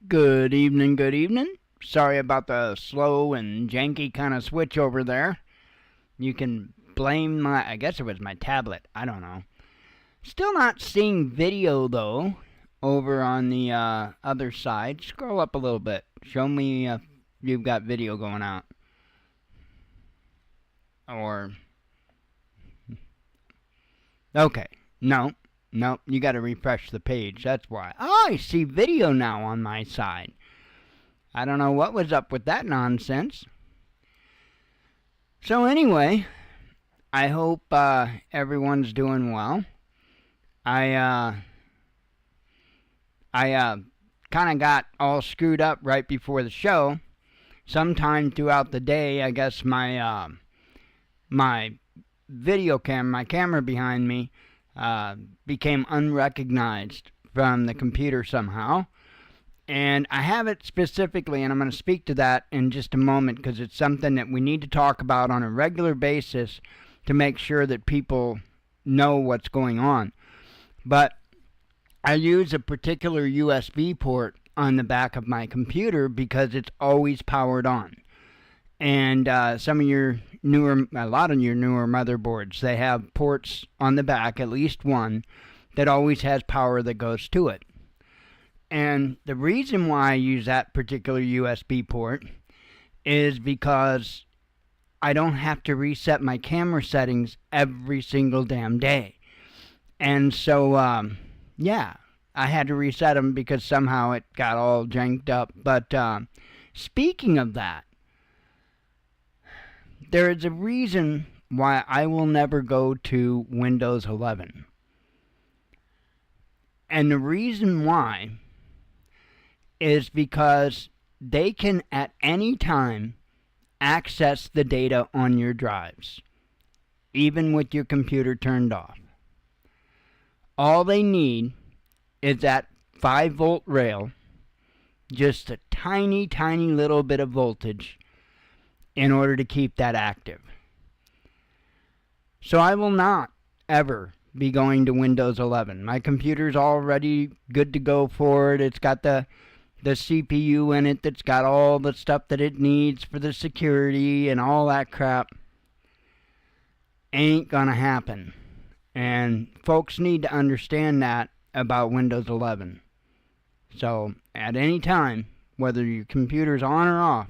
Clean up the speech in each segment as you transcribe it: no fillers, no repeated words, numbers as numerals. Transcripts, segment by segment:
Good evening, good evening. Sorry about the slow and janky kind of switch over there. You can blame I guess it was my tablet. I don't know. Still not seeing video though over on the other side. Scroll up a little bit. Show me if you've got video going out. Or... Okay. No, you got to refresh the page. That's why. Oh, I see video now on my side. I don't know what was up with that nonsense. So anyway, I hope everyone's doing well. I kind of got all screwed up right before the show. Sometime throughout the day, I guess my video camera, my camera behind me, became unrecognized from the computer somehow. And I have it specifically, and I'm going to speak to that in just a moment because it's something that we need to talk about on a regular basis to make sure that people know what's going on. But I use a particular USB port on the back of my computer because it's always powered on. And a lot of your newer motherboards, they have ports on the back, at least one, that always has power that goes to it. And the reason why I use that particular USB port is because I don't have to reset my camera settings every single damn day. And so, yeah, I had to reset them because somehow it got all janked up. But speaking of that, there is a reason why I will never go to Windows 11. And the reason why is because they can at any time access the data on your drives, even with your computer turned off. All they need is that 5-volt rail, just a tiny, tiny little bit of voltage, in order to keep that active. So I will not ever be going to Windows 11. My computer's already good to go for it. It's got the CPU in it that's got all the stuff that it needs for the security and all that crap. Ain't gonna happen. And folks need to understand that about Windows 11. So at any time, whether your computer's on or off,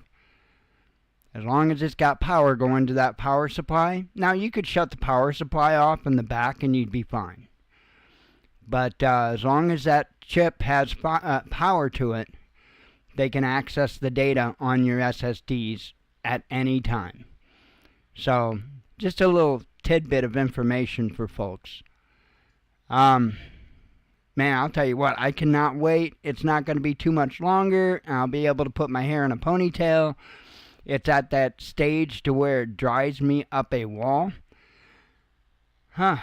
as long as it's got power going to that power supply. Now, you could shut the power supply off in the back and you'd be fine. But as long as that chip has power to it, they can access the data on your SSDs at any time. So, just a little tidbit of information for folks. Man, I'll tell you what, I cannot wait. It's not going to be too much longer. I'll be able to put my hair in a ponytail. It's at that stage to where it drives me up a wall. My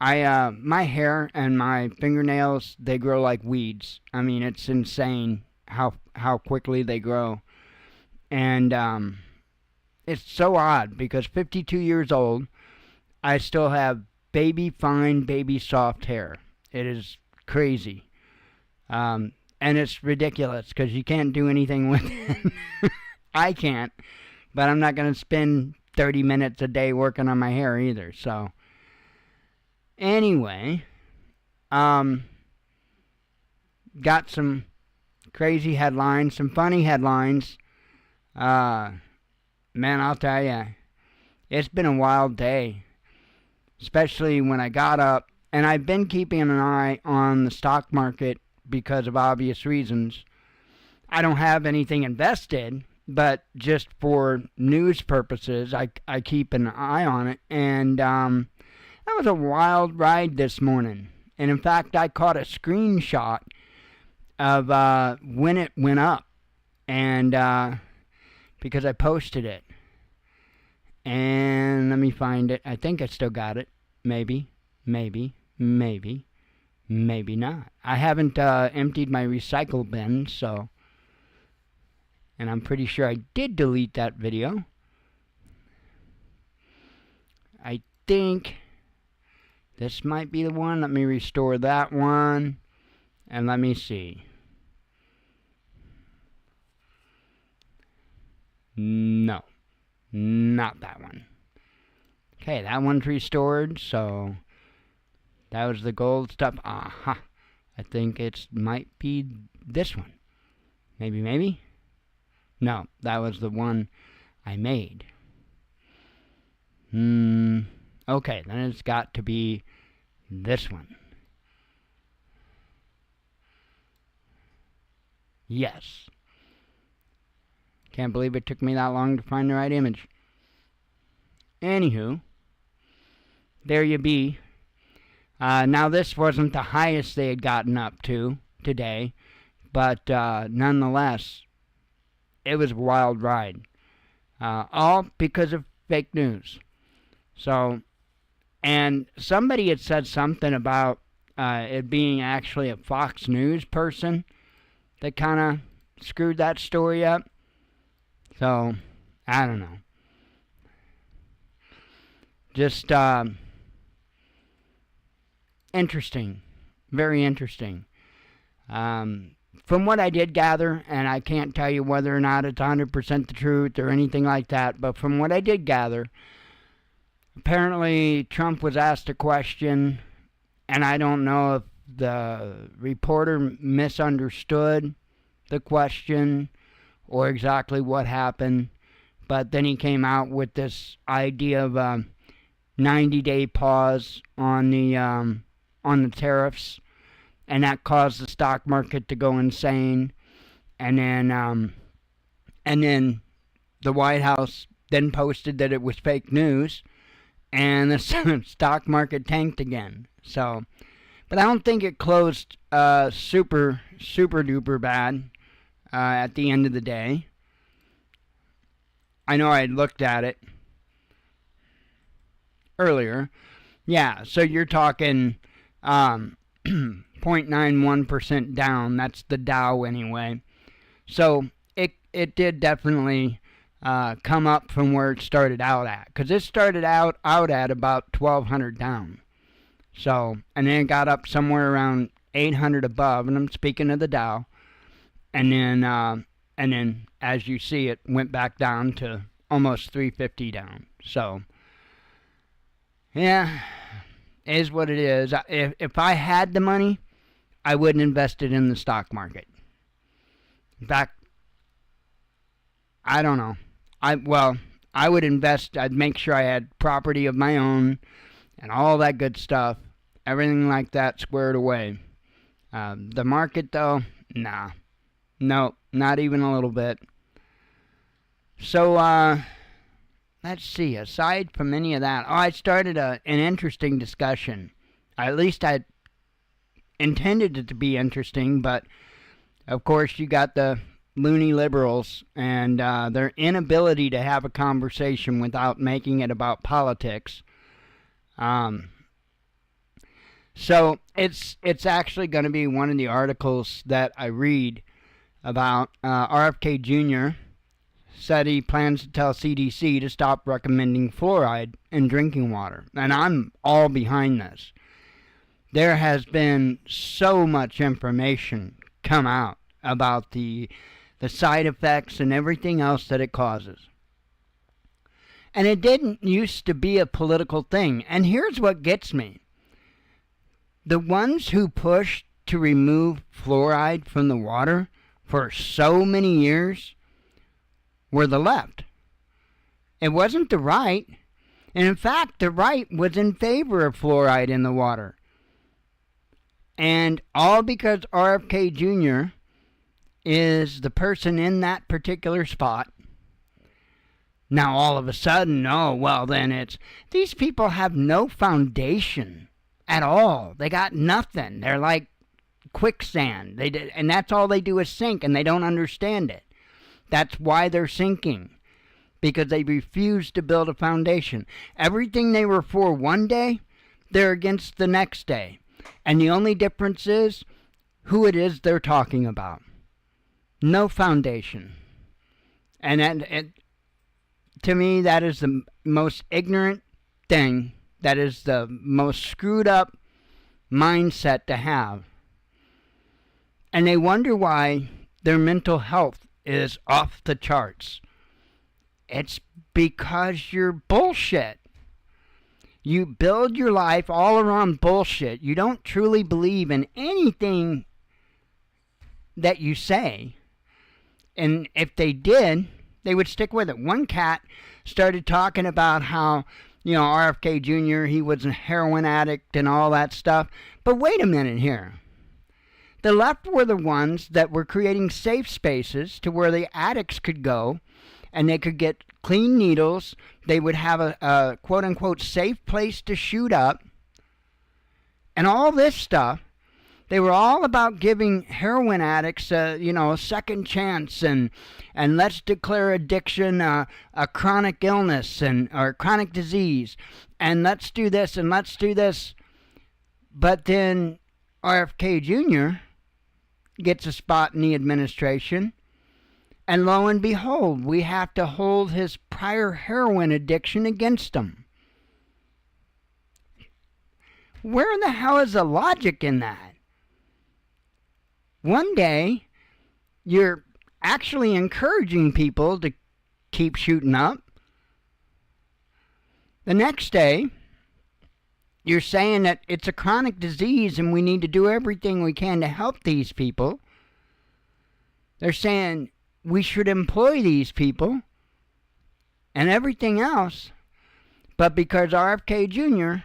hair and my fingernails, they grow like weeds. I mean, it's insane how quickly they grow. And it's so odd because 52 years old, I still have baby fine, baby soft hair. It is crazy. And it's ridiculous because you can't do anything with it. I can't, but I'm not going to spend 30 minutes a day working on my hair either, so. Anyway, got some crazy headlines, some funny headlines. Man, I'll tell you, it's been a wild day, especially when I got up, and I've been keeping an eye on the stock market because of obvious reasons. I don't have anything invested, but just for news purposes, I keep an eye on it. And that was a wild ride this morning. And in fact, I caught a screenshot of when it went up. And because I posted it. And let me find it. I think I still got it. Maybe not. I haven't emptied my recycle bin, so... And I'm pretty sure I did delete that video. I think this might be the one. Let me restore that one. And let me see. No, not that one. Okay, that one's restored, so that was the gold stuff. Aha. I think it might be this one. Maybe? No, that was the one I made. Okay, then it's got to be this one. Yes. Can't believe it took me that long to find the right image. Anywho, there you be. Now this wasn't the highest they had gotten up to today, but nonetheless, it was a wild ride. All because of fake news. So, and somebody had said something about it being actually a Fox News person that kind of screwed that story up. So, I don't know. Just interesting. Very interesting. From what I did gather, and I can't tell you whether or not it's 100% the truth or anything like that, but from what I did gather, apparently Trump was asked a question, and I don't know if the reporter misunderstood the question or exactly what happened, but then he came out with this idea of a 90-day pause on the tariffs, and that caused the stock market to go insane. And then the White House then posted that it was fake news, and the stock market tanked again. So, but I don't think it closed super duper bad at the end of the day. I know I had looked at it earlier. Yeah, so you're talking 0.91% down. That's the Dow anyway. So it did definitely come up from where it started out at, because it started out at about 1,200 down. So, and then it got up somewhere around 800 above, and I'm speaking of the Dow. And then as you see, it went back down to almost 350 down. So, yeah, it is what it is. If I had the money, I wouldn't invest it in the stock market. In fact, I don't know. I would invest. I'd make sure I had property of my own and all that good stuff, everything like that squared away. The market, though, nah. No, not even a little bit. So, let's see. Aside from any of that, I started an interesting discussion. At least I intended it to be interesting, but of course you got the loony liberals and their inability to have a conversation without making it about politics. So it's actually going to be one of the articles that I read about. RFK Jr. said he plans to tell CDC to stop recommending fluoride in drinking water. And I'm all behind this. There has been so much information come out about the side effects and everything else that it causes. And it didn't used to be a political thing. And here's what gets me. The ones who pushed to remove fluoride from the water for so many years were the left. It wasn't the right. And in fact, the right was in favor of fluoride in the water. And all because RFK Jr. is the person in that particular spot. Now all of a sudden, oh, well then it's, these people have no foundation at all. They got nothing. They're like quicksand. And that's all they do is sink, and they don't understand it. That's why they're sinking, because they refuse to build a foundation. Everything they were for one day, they're against the next day. And the only difference is who it is they're talking about. No foundation. And to me, that is the most ignorant thing. That is the most screwed up mindset to have. And they wonder why their mental health is off the charts. It's because you're bullshit. You build your life all around bullshit. You don't truly believe in anything that you say. And if they did, they would stick with it. One cat started talking about how, RFK Jr., he was a heroin addict and all that stuff. But wait a minute here. The left were the ones that were creating safe spaces to where the addicts could go and they could get clean needles. They would have a quote-unquote safe place to shoot up. And all this stuff. They were all about giving heroin addicts, a second chance, and let's declare addiction a chronic illness or chronic disease, and let's do this and let's do this. But then RFK Jr. gets a spot in the administration, and lo and behold, we have to hold his prior heroin addiction against him. Where the hell is the logic in that? One day, you're actually encouraging people to keep shooting up. The next day, you're saying that it's a chronic disease and we need to do everything we can to help these people. They're saying we should employ these people and everything else, but because RFK Jr.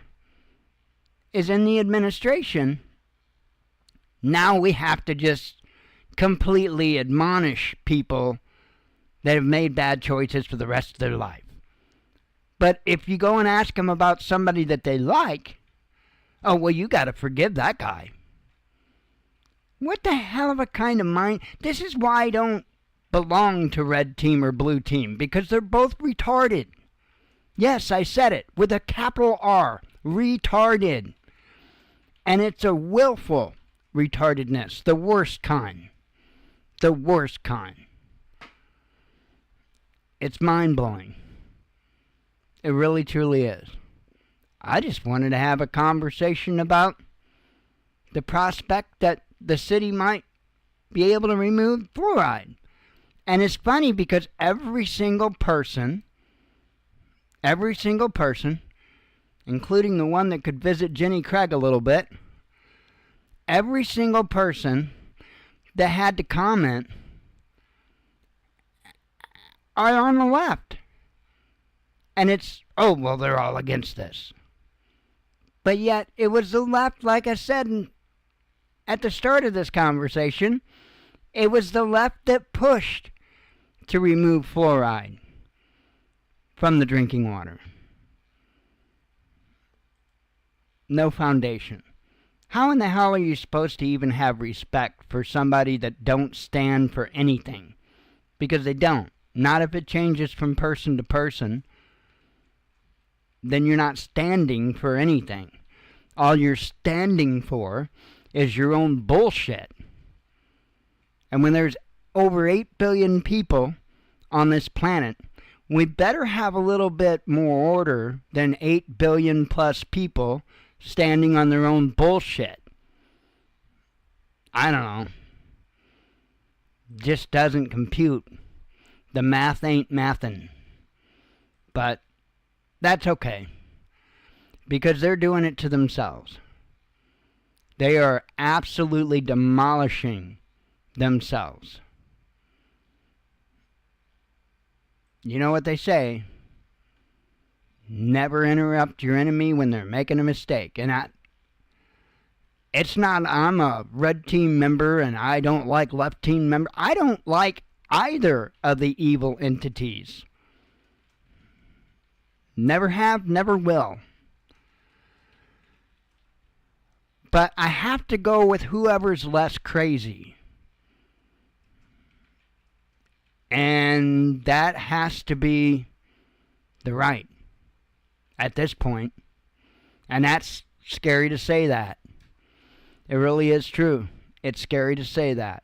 is in the administration, now we have to just completely admonish people that have made bad choices for the rest of their life. But if you go and ask them about somebody that they like, oh, well, you got to forgive that guy. What the hell of a kind of mind? This is why I don't belong to red team or blue team, because they're both retarded. Yes, I said it with a capital R, retarded. And it's a willful retardedness, the worst kind. The worst kind. It's mind-blowing. It really, truly is. I just wanted to have a conversation about the prospect that the city might be able to remove fluoride. And it's funny because every single person, including the one that could visit Jenny Craig a little bit, every single person that had to comment are on the left. And it's, oh, well, they're all against this. But yet, it was the left, like I said at the start of this conversation, it was the left that pushed to remove fluoride from the drinking water. No foundation. How in the hell are you supposed to even have respect for somebody that don't stand for anything? Because they don't. Not if it changes from person to person. Then you're not standing for anything. All you're standing for is your own bullshit. And when there's over 8 billion people on this planet, we better have a little bit more order than 8 billion plus people standing on their own bullshit. I don't know. Just doesn't compute. The math ain't mathin'. But that's okay. Because they're doing it to themselves. They are absolutely demolishing themselves. You know what they say? Never interrupt your enemy when they're making a mistake. And it's not I'm a red team member and I don't like left team member. I don't like either of the evil entities. Never have, never will. But I have to go with whoever's less crazy. And that has to be the right at this point. And that's scary to say that. It really is true. It's scary to say that.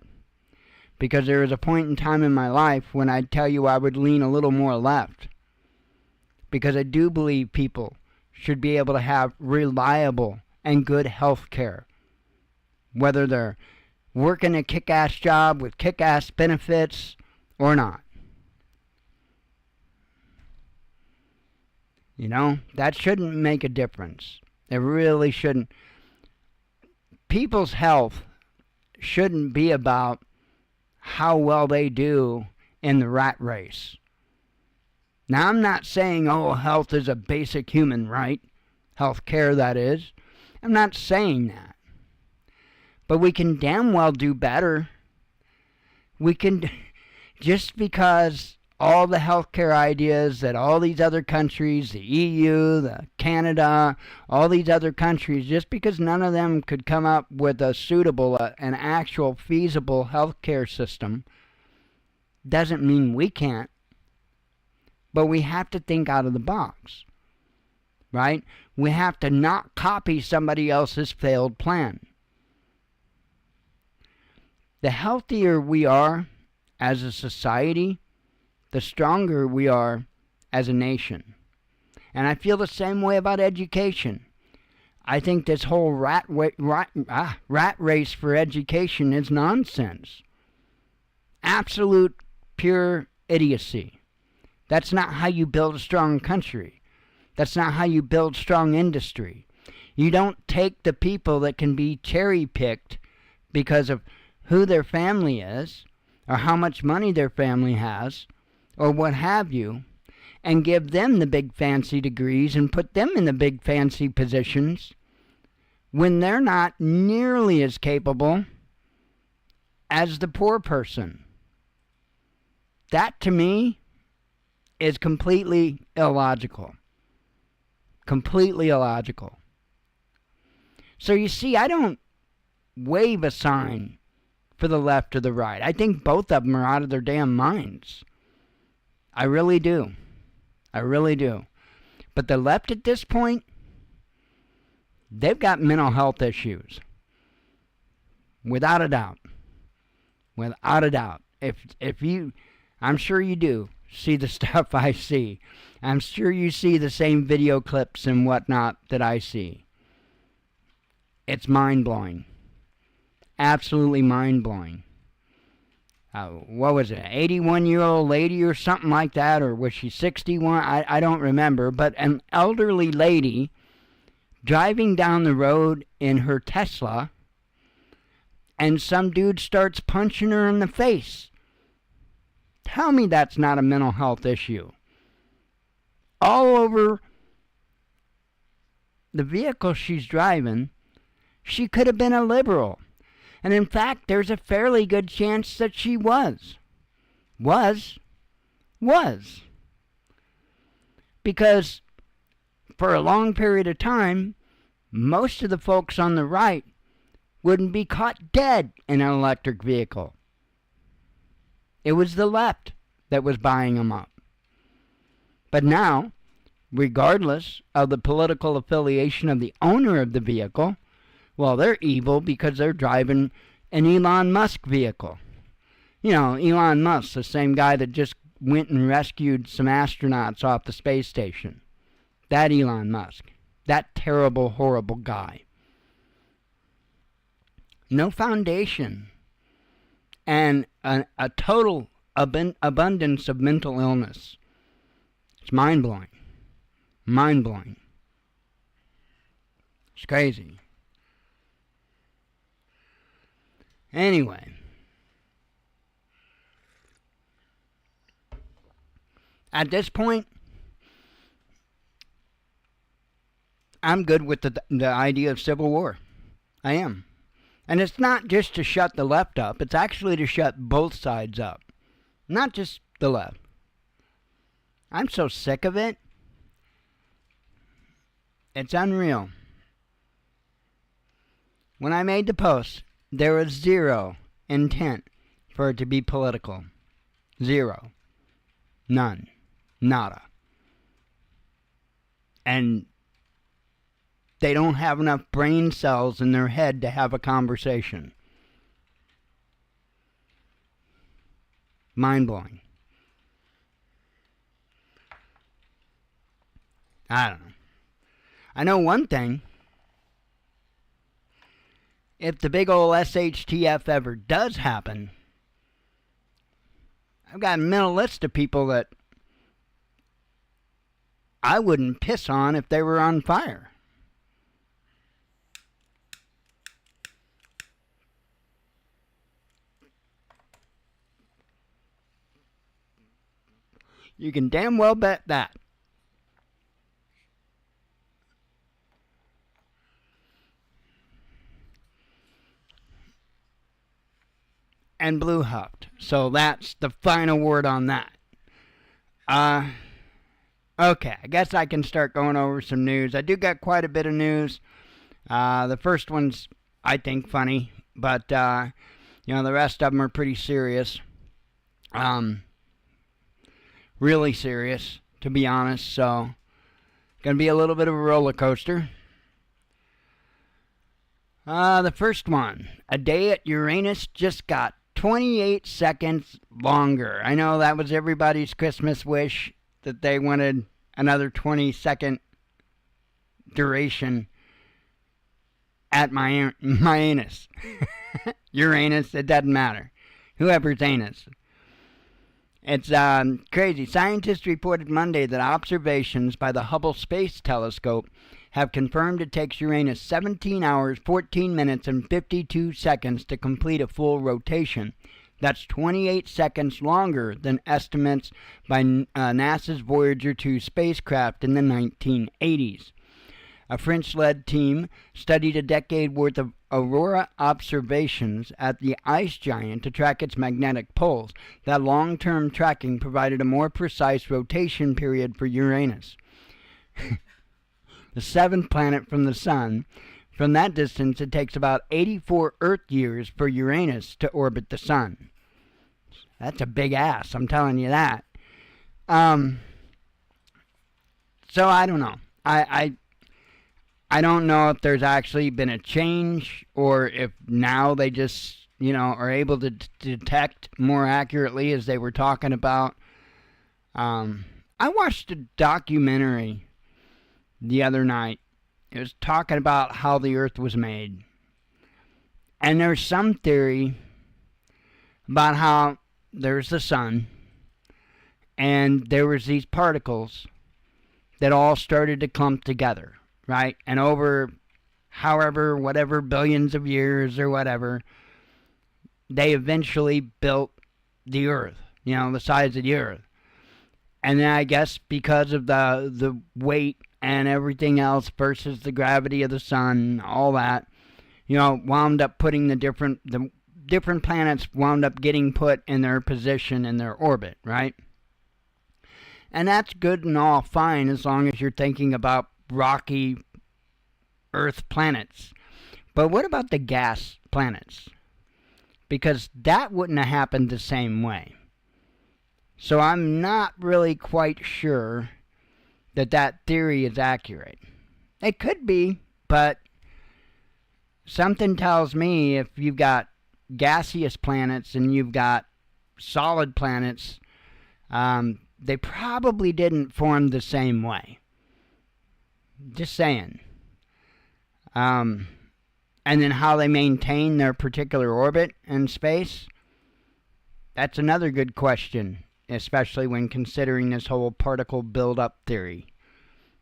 Because there was a point in time in my life when I'd tell you I would lean a little more left. Because I do believe people should be able to have reliable and good health care. Whether they're working a kick-ass job with kick-ass benefits or not. That shouldn't make a difference. It really shouldn't. People's health shouldn't be about how well they do in the rat race. Now, I'm not saying, health is a basic human right. Health care, that is. I'm not saying that. But we can damn well do better. We can, just because all the healthcare ideas that all these other countries, the EU, the Canada, all these other countries, just because none of them could come up with a suitable, an actual feasible healthcare system, doesn't mean we can't. But we have to think out of the box, right? We have to not copy somebody else's failed plan. The healthier we are as a society, the stronger we are as a nation. And I feel the same way about education. I think this whole rat race for education is nonsense. Absolute pure idiocy. That's not how you build a strong country. That's not how you build strong industry. You don't take the people that can be cherry-picked because of who their family is, or how much money their family has, or what have you, and give them the big fancy degrees and put them in the big fancy positions when they're not nearly as capable as the poor person. That, to me, is completely illogical. Completely illogical. So you see, I don't wave a sign for the left or the right. I think both of them are out of their damn minds. I really do. I really do. But the left at this point, they've got mental health issues. Without a doubt. Without a doubt. If you, I'm sure you do, see the stuff I see. I'm sure you see the same video clips and whatnot that I see. It's mind-blowing. Absolutely mind-blowing. What was it, an 81-year-old lady or something like that? Or was she 61? I don't remember. But an elderly lady driving down the road in her Tesla, and some dude starts punching her in the face. Tell me that's not a mental health issue. All over the vehicle she's driving, she could have been a liberal. And in fact, there's a fairly good chance that she was. Was. Because for a long period of time, most of the folks on the right wouldn't be caught dead in an electric vehicle. It was the left that was buying them up. But now, regardless of the political affiliation of the owner of the vehicle, well, they're evil because they're driving an Elon Musk vehicle. Elon Musk, the same guy that just went and rescued some astronauts off the space station. That Elon Musk. That terrible, horrible guy. No foundation. And a total abundance of mental illness. It's mind-blowing. Mind-blowing. It's crazy. Anyway. At this point, I'm good with the idea of civil war. I am. And it's not just to shut the left up. It's actually to shut both sides up. Not just the left. I'm so sick of it. It's unreal. When I made the post, there was zero intent for it to be political. Zero. None. Nada. And they don't have enough brain cells in their head to have a conversation. Mind-blowing. I don't know. I know one thing. If the big old SHTF ever does happen, I've got a mental list of people that I wouldn't piss on if they were on fire. You can damn well bet that. And blue huffed. So that's the final word on that. Okay, I guess I can start going over some news. I do got quite a bit of news. The first one's, I think, funny, but the rest of them are pretty serious. Really serious, to be honest. So, gonna be a little bit of a roller coaster. The first one, a day at Uranus just got 28 seconds longer. I know that was everybody's Christmas wish, that they wanted another 20-second duration at my anus. Uranus, it doesn't matter. Whoever's anus. It's crazy. Scientists reported Monday that observations by the Hubble Space Telescope have confirmed it takes Uranus 17 hours, 14 minutes, and 52 seconds to complete a full rotation. That's 28 seconds longer than estimates by NASA's Voyager 2 spacecraft in the 1980s. A French-led team studied a decade worth of aurora observations at the ice giant to track its magnetic poles. That long-term tracking provided a more precise rotation period for Uranus, the seventh planet from the Sun. From that distance, it takes about 84 Earth years for Uranus to orbit the Sun. That's a big ass, I'm telling you that. So I don't know. I don't know if there's actually been a change, or if now they just, are able to detect more accurately, as they were talking about. I watched a documentary the other night. It was talking about how the Earth was made. And there's some theory about how there's the sun, and there was these particles that all started to clump together, right? And over whatever billions of years or whatever, they eventually built the Earth, the size of the Earth. And then I guess because of the weight and everything else versus the gravity of the sun, all that, wound up putting the different planets wound up getting put in their position in their orbit, right? And that's good and all fine as long as you're thinking about rocky Earth planets. But what about the gas planets? Because that wouldn't have happened the same way. So I'm not really quite sure that theory is accurate. It could be, but something tells me if you've got gaseous planets and you've got solid planets, they probably didn't form the same way. Just saying. And then how they maintain their particular orbit in space, that's another good question, especially when considering this whole particle build-up theory.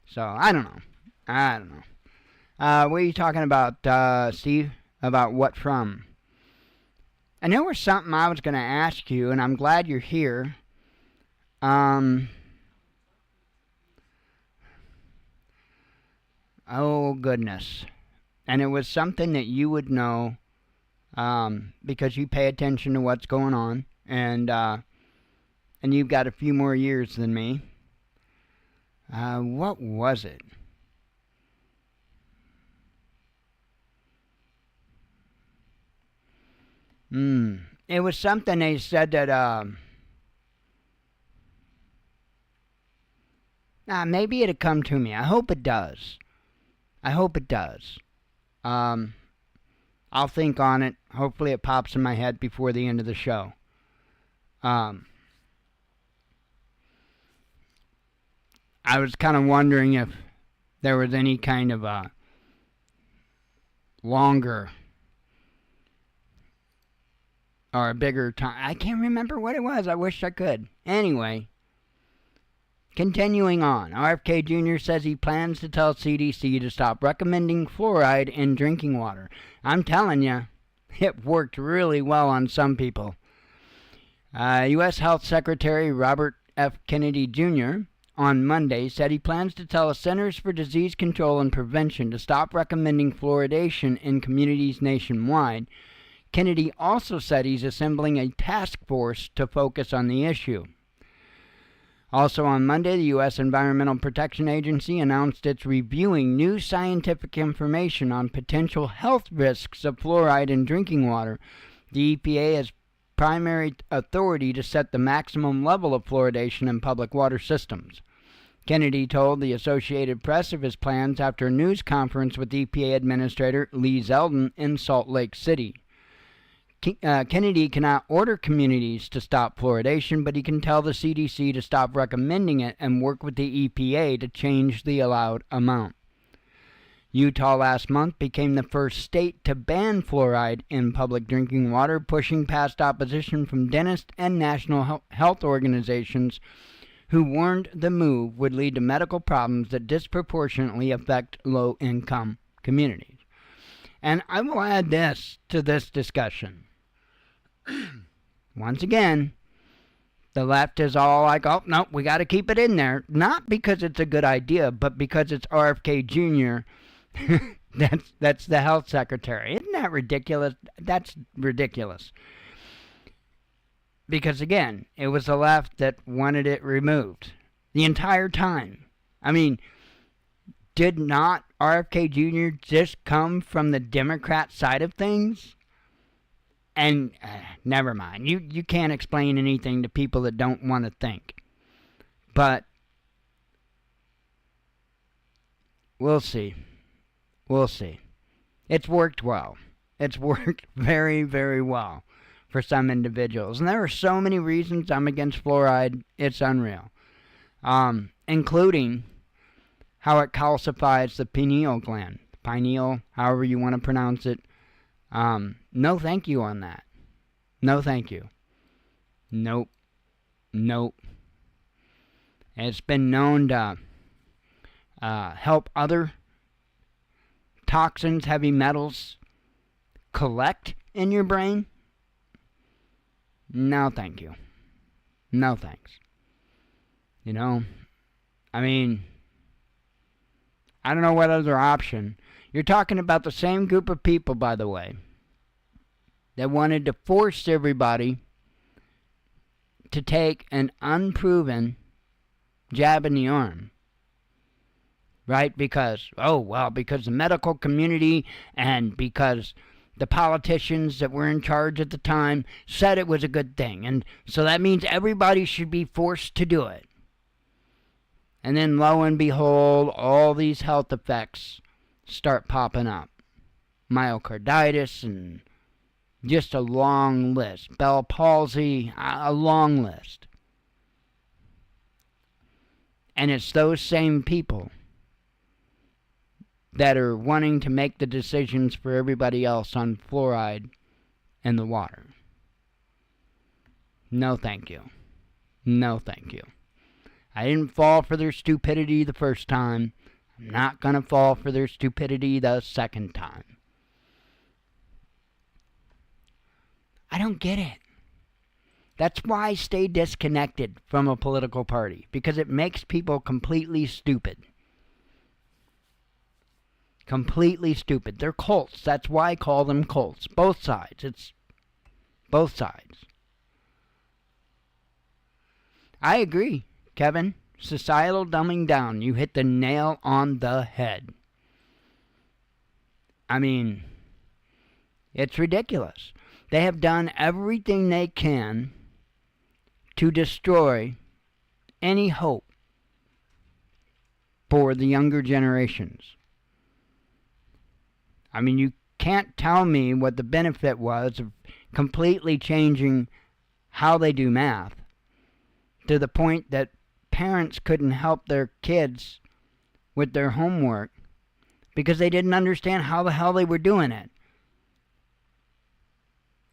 So, I don't know. What are you talking about, Steve? About what from? And there was something I was going to ask you, and I'm glad you're here. Oh, goodness. And it was something that you would know, because you pay attention to what's going on, and you've got a few more years than me. What was it? It was something they said that, maybe it'll come to me. I hope it does. I'll think on it. Hopefully it pops in my head before the end of the show. I was kind of wondering if there was any kind of a longer or a bigger time. I can't remember what it was. I wish I could. Anyway, Continuing on, RFK Jr. says he plans to tell CDC to stop recommending fluoride in drinking water. I'm telling you, it worked really well on some people. U.S. Health Secretary Robert F. Kennedy Jr. on Monday said he plans to tell the Centers for Disease Control and Prevention to stop recommending fluoridation in communities nationwide. Kennedy also said he's assembling a task force to focus on the issue. Also on Monday, the U.S. Environmental Protection Agency announced it's reviewing new scientific information on potential health risks of fluoride in drinking water. The EPA has primary authority to set the maximum level of fluoridation in public water systems. Kennedy told the Associated Press of his plans after a news conference with EPA Administrator Lee Zeldin in Salt Lake City. Kennedy cannot order communities to stop fluoridation, but he can tell the CDC to stop recommending it and work with the EPA to change the allowed amount. Utah last month became the first state to ban fluoride in public drinking water, pushing past opposition from dentists and national health organizations who warned the move would lead to medical problems that disproportionately affect low-income communities. And I will add this to this discussion. Once again, the left is all like, oh, no, we got to keep it in there. Not because it's a good idea, but because it's RFK Jr. That's the health secretary. Isn't that ridiculous? That's ridiculous. Because, again, it was the left that wanted it removed the entire time. I mean, did not RFK Jr. just come from the Democrat side of things? And never mind. You can't explain anything to people that don't want to think. But we'll see. We'll see. It's worked well. It's worked very, very well for some individuals. And there are so many reasons I'm against fluoride, it's unreal. Including how it calcifies the pineal gland. Pineal, however you want to pronounce it. No thank you on that. No thank you. Nope. Nope. It's been known to help other toxins, heavy metals, collect in your brain. No thank you. No thanks. You know, I mean, I don't know what other option. You're talking about the same group of people, by the way, that wanted to force everybody to take an unproven jab in the arm. Right? Because, because the medical community and because the politicians that were in charge at the time said it was a good thing. And so that means everybody should be forced to do it. And then lo and behold, all these health effects start popping up. Myocarditis and just a long list. Bell palsy, a long list. And it's those same people that are wanting to make the decisions for everybody else on fluoride in the water. No thank you. No thank you. I didn't fall for their stupidity the first time. I'm not going to fall for their stupidity the second time. I don't get it. That's why I stay disconnected from a political party, because it makes people completely stupid. Completely stupid. They're cults. That's why I call them cults. Both sides. It's both sides. I agree, Kevin. Societal dumbing down. You hit the nail on the head. I mean, it's ridiculous. They have done everything they can to destroy any hope for the younger generations. I mean, you can't tell me what the benefit was of completely changing how they do math to the point that parents couldn't help their kids with their homework because they didn't understand how the hell they were doing it.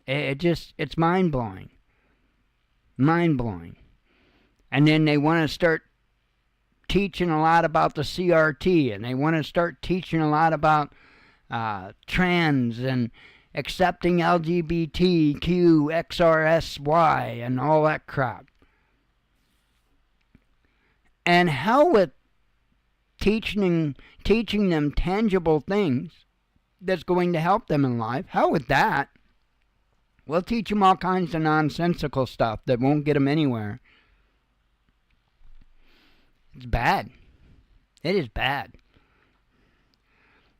It's mind-blowing. Mind-blowing. And then they want to start teaching a lot about the CRT, and they want to start teaching a lot about trans and accepting LGBTQ, XRSY, and all that crap. And hell with teaching them tangible things that's going to help them in life. Hell with that. We'll teach them all kinds of nonsensical stuff that won't get them anywhere. It's bad. It is bad.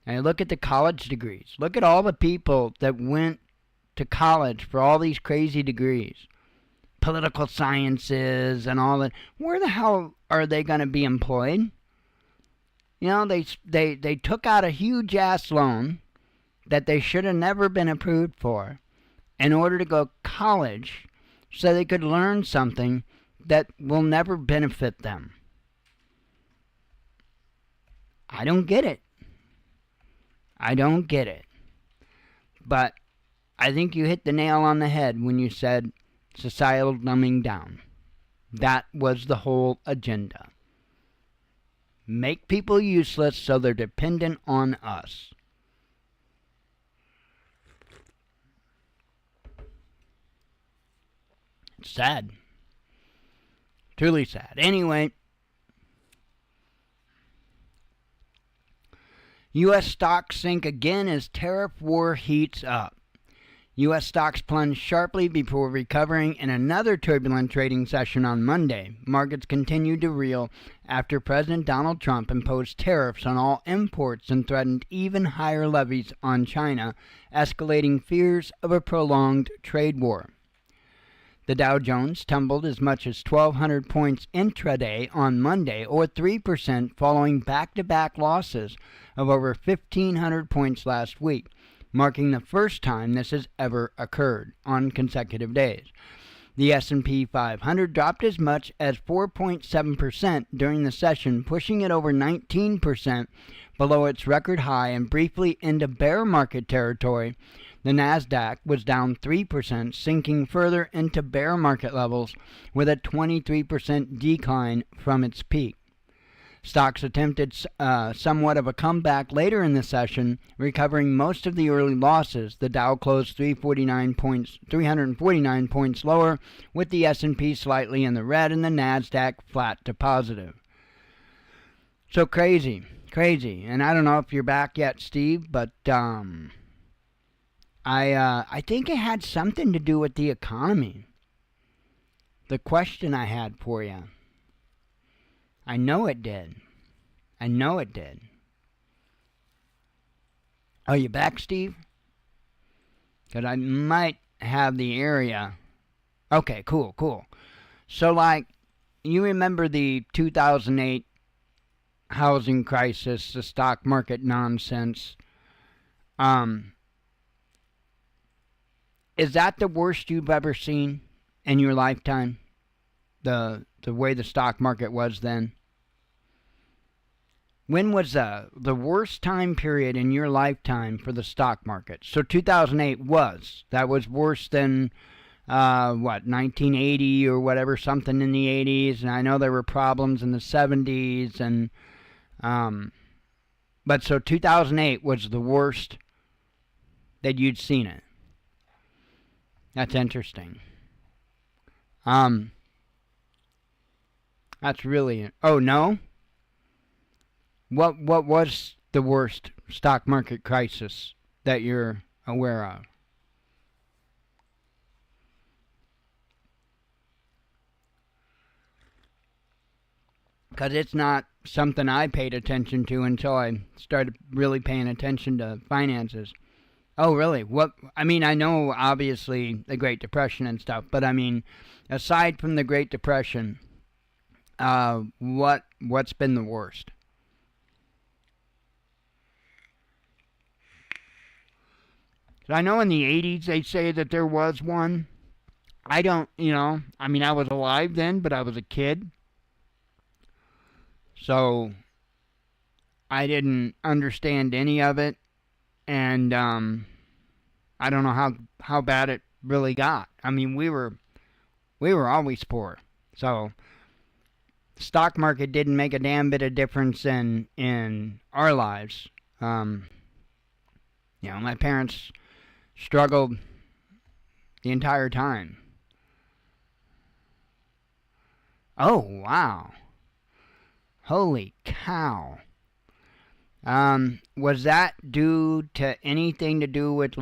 And look at the college degrees. Look at all the people that went to college for all these crazy degrees. Political sciences and all that. Where the hell are they going to be employed? You know, they took out a huge ass loan that they should have never been approved for in order to go to college so they could learn something that will never benefit them. I don't get it. I don't get it. But I think you hit the nail on the head when you said societal dumbing down. That was the whole agenda. Make people useless so they're dependent on us. It's sad. Truly sad. Anyway, U.S. stocks sink again as tariff war heats up. U.S. stocks plunged sharply before recovering in another turbulent trading session on Monday. Markets continued to reel after President Donald Trump imposed tariffs on all imports and threatened even higher levies on China, escalating fears of a prolonged trade war. The Dow Jones tumbled as much as 1,200 points intraday on Monday, or 3%, following back-to-back losses of over 1,500 points last week, marking the first time this has ever occurred on consecutive days. The S&P 500 dropped as much as 4.7% during the session, pushing it over 19% below its record high and briefly into bear market territory. The Nasdaq was down 3%, sinking further into bear market levels with a 23% decline from its peak. Stocks attempted somewhat of a comeback later in the session, recovering most of the early losses. The Dow closed 349 points lower, with the S&P slightly in the red and the Nasdaq flat to positive. So crazy. And I don't know if you're back yet, Steve, but I think it had something to do with the economy. The question I had for you. I know it did. Are you back, Steve? Because I might have the area. Okay, cool. So, like, you remember the 2008 housing crisis, the stock market nonsense. Is that the worst you've ever seen in your lifetime? The way the stock market was then? When was the worst time period in your lifetime for the stock market? So 2008 that was worse than 1980 or whatever, something in the 80s, and I know there were problems in the 70s, and but so 2008 was the worst that you'd seen it. That's interesting. That's really... Oh, no? What was the worst stock market crisis that you're aware of? Because it's not something I paid attention to until I started really paying attention to finances. Oh, really? What? I mean, I know, obviously, the Great Depression and stuff, but I mean, aside from the Great Depression, what's been the worst? I know in the 80s they say that there was one. I don't, I mean, I was alive then, but I was a kid. So, I didn't understand any of it. And I don't know how bad it really got. I mean, we were always poor. So, stock market didn't make a damn bit of difference in our lives. My parents struggled the entire time. Oh, wow. Holy cow. Was that due to anything to do with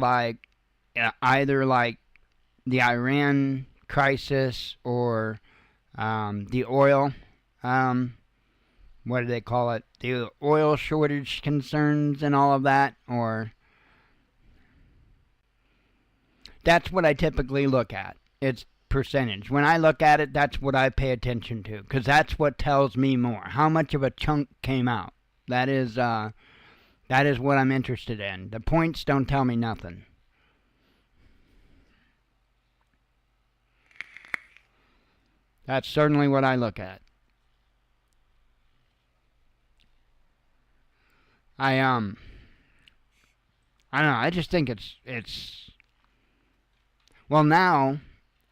either the Iran crisis or the oil? What do they call it? The oil shortage concerns and all of that? Or that's what I typically look at. It's percentage. When I look at it, that's what I pay attention to, because that's what tells me more. How much of a chunk came out? That is what I'm interested in. The points don't tell me nothing. That's certainly what I look at. I don't know. I just think it's well, now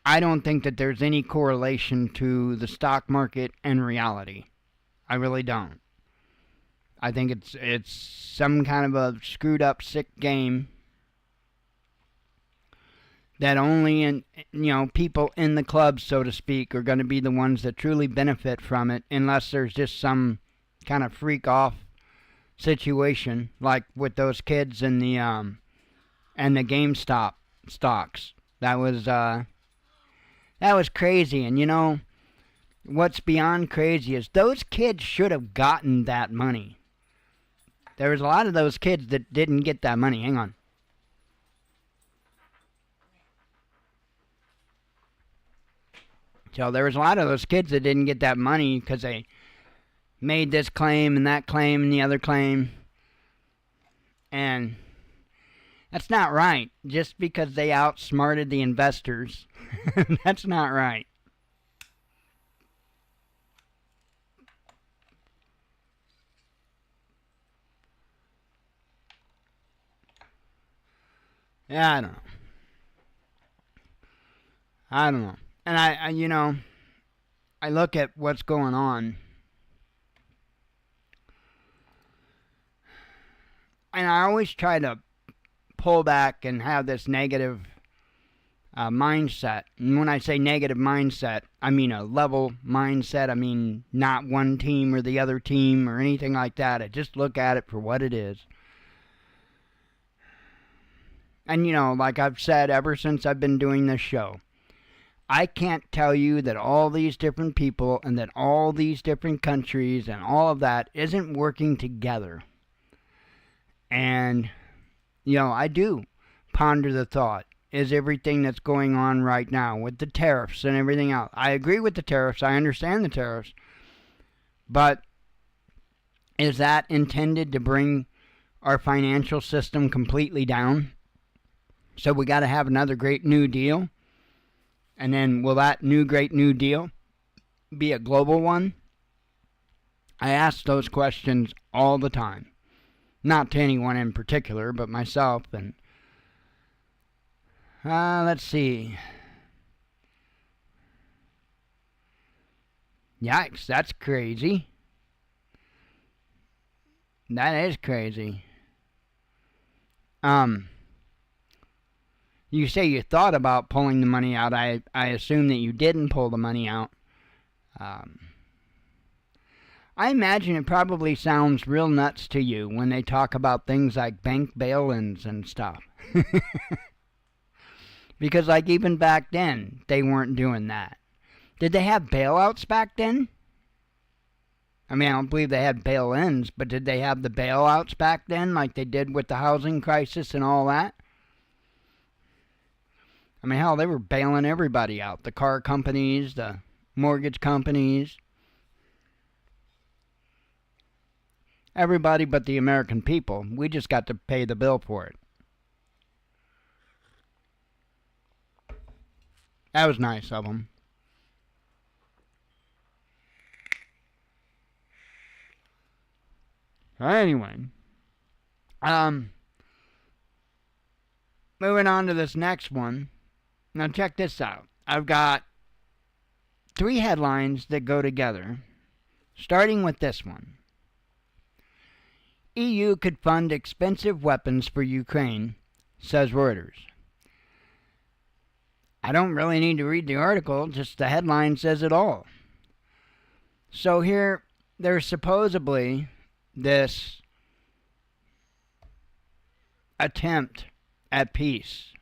I don't think that there's any correlation to the stock market and reality. I really don't. I think it's some kind of a screwed up, sick game that only people in the club, so to speak, are going to be the ones that truly benefit from it, unless there's just some kind of freak off situation like with those kids and the GameStop stocks. That was crazy. And what's beyond crazy is those kids should have gotten that money. There was a lot of those kids that didn't get that money. Hang on. So there was a lot of those kids that didn't get that money because they made this claim and that claim and the other claim. And that's not right. Just because they outsmarted the investors, that's not right. Yeah, I don't know. And I look at what's going on, and I always try to pull back and have this negative mindset. And when I say negative mindset, I mean a level mindset. I mean not one team or the other team or anything like that. I just look at it for what it is. And like I've said ever since I've been doing this show, I can't tell you that all these different people and that all these different countries and all of that isn't working together. And, I do ponder the thought, is everything that's going on right now with the tariffs and everything else. I agree with the tariffs. I understand the tariffs. But is that intended to bring our financial system completely down? So we got to have another great new deal? And then will that great new deal be a global one? I ask those questions all the time. Not to anyone in particular, but myself. And let's see. Yikes, that's crazy. That is crazy. You say you thought about pulling the money out. I assume that you didn't pull the money out. I imagine it probably sounds real nuts to you when they talk about things like bank bail-ins and stuff. Because even back then, they weren't doing that. Did they have bailouts back then? I mean, I don't believe they had bail-ins, but did they have the bailouts back then like they did with the housing crisis and all that? I mean, hell, they were bailing everybody out. The car companies, the mortgage companies. Everybody but the American people. We just got to pay the bill for it. That was nice of them. Anyway. Moving on to this next one. Now check this out. I've got 3 headlines that go together. starting with this one. EU could fund expensive weapons for Ukraine, says Reuters. I don't really need to read the article, just the headline says it all. So here, there's supposedly this attempt at peace.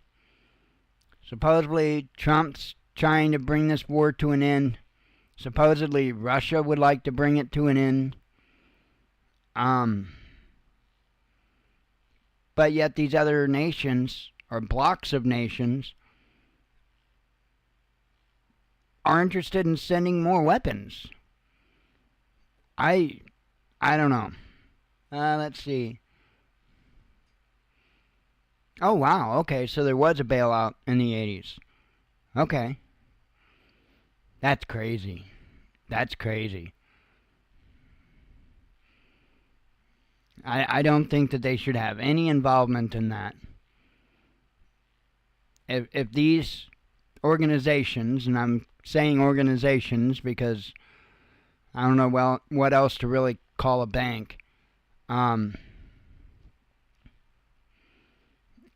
Supposedly, Trump's trying to bring this war to an end. Supposedly, Russia would like to bring it to an end. But yet these other nations, or blocks of nations, are interested in sending more weapons. I don't know. Let's see. Oh, wow. Okay, so there was a bailout in the 80s. Okay. That's crazy. That's crazy. I don't think that they should have any involvement in that. If these organizations, and I'm saying organizations because I don't know what else to really call a bank,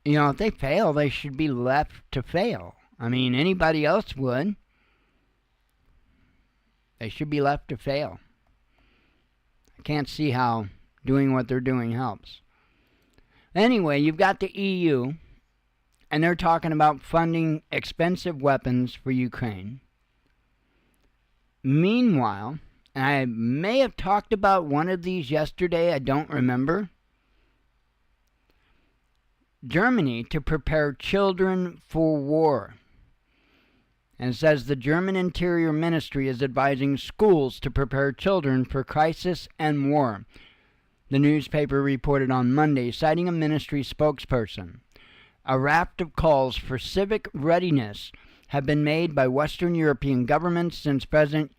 if they fail, they should be left to fail. I mean, anybody else would. They should be left to fail. I can't see how doing what they're doing helps. Anyway, you've got the EU, and they're talking about funding expensive weapons for Ukraine. Meanwhile, and I may have talked about one of these yesterday, I don't remember, Germany to prepare children for war. And it says the German Interior Ministry is advising schools to prepare children for crisis and war. The newspaper reported on Monday, citing a ministry spokesperson. A raft of calls for civic readiness have been made by Western European governments since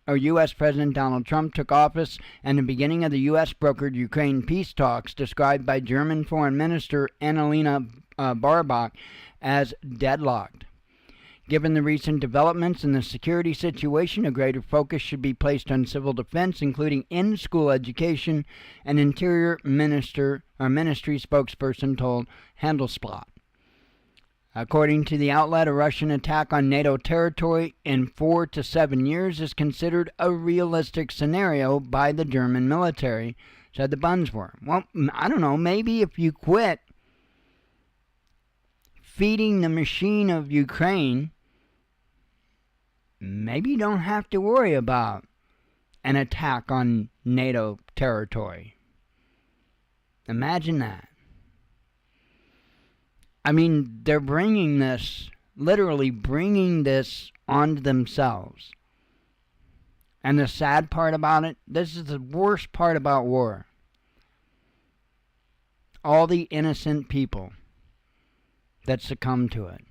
U.S. President Donald Trump took office and the beginning of the U.S.-brokered Ukraine peace talks, described by German Foreign Minister Annalena Baerbock as deadlocked. Given the recent developments in the security situation, a greater focus should be placed on civil defense, including in-school education, an Interior Ministry spokesperson told Handelsblatt. According to the outlet, a Russian attack on NATO territory in 4 to 7 years is considered a realistic scenario by the German military, said the Bundeswehr. Well, I don't know, maybe if you quit feeding the machine of Ukraine, maybe you don't have to worry about an attack on NATO territory. Imagine that. I mean, they're literally bringing this onto themselves. And the sad part about it, this is the worst part about war. All the innocent people that succumb to it.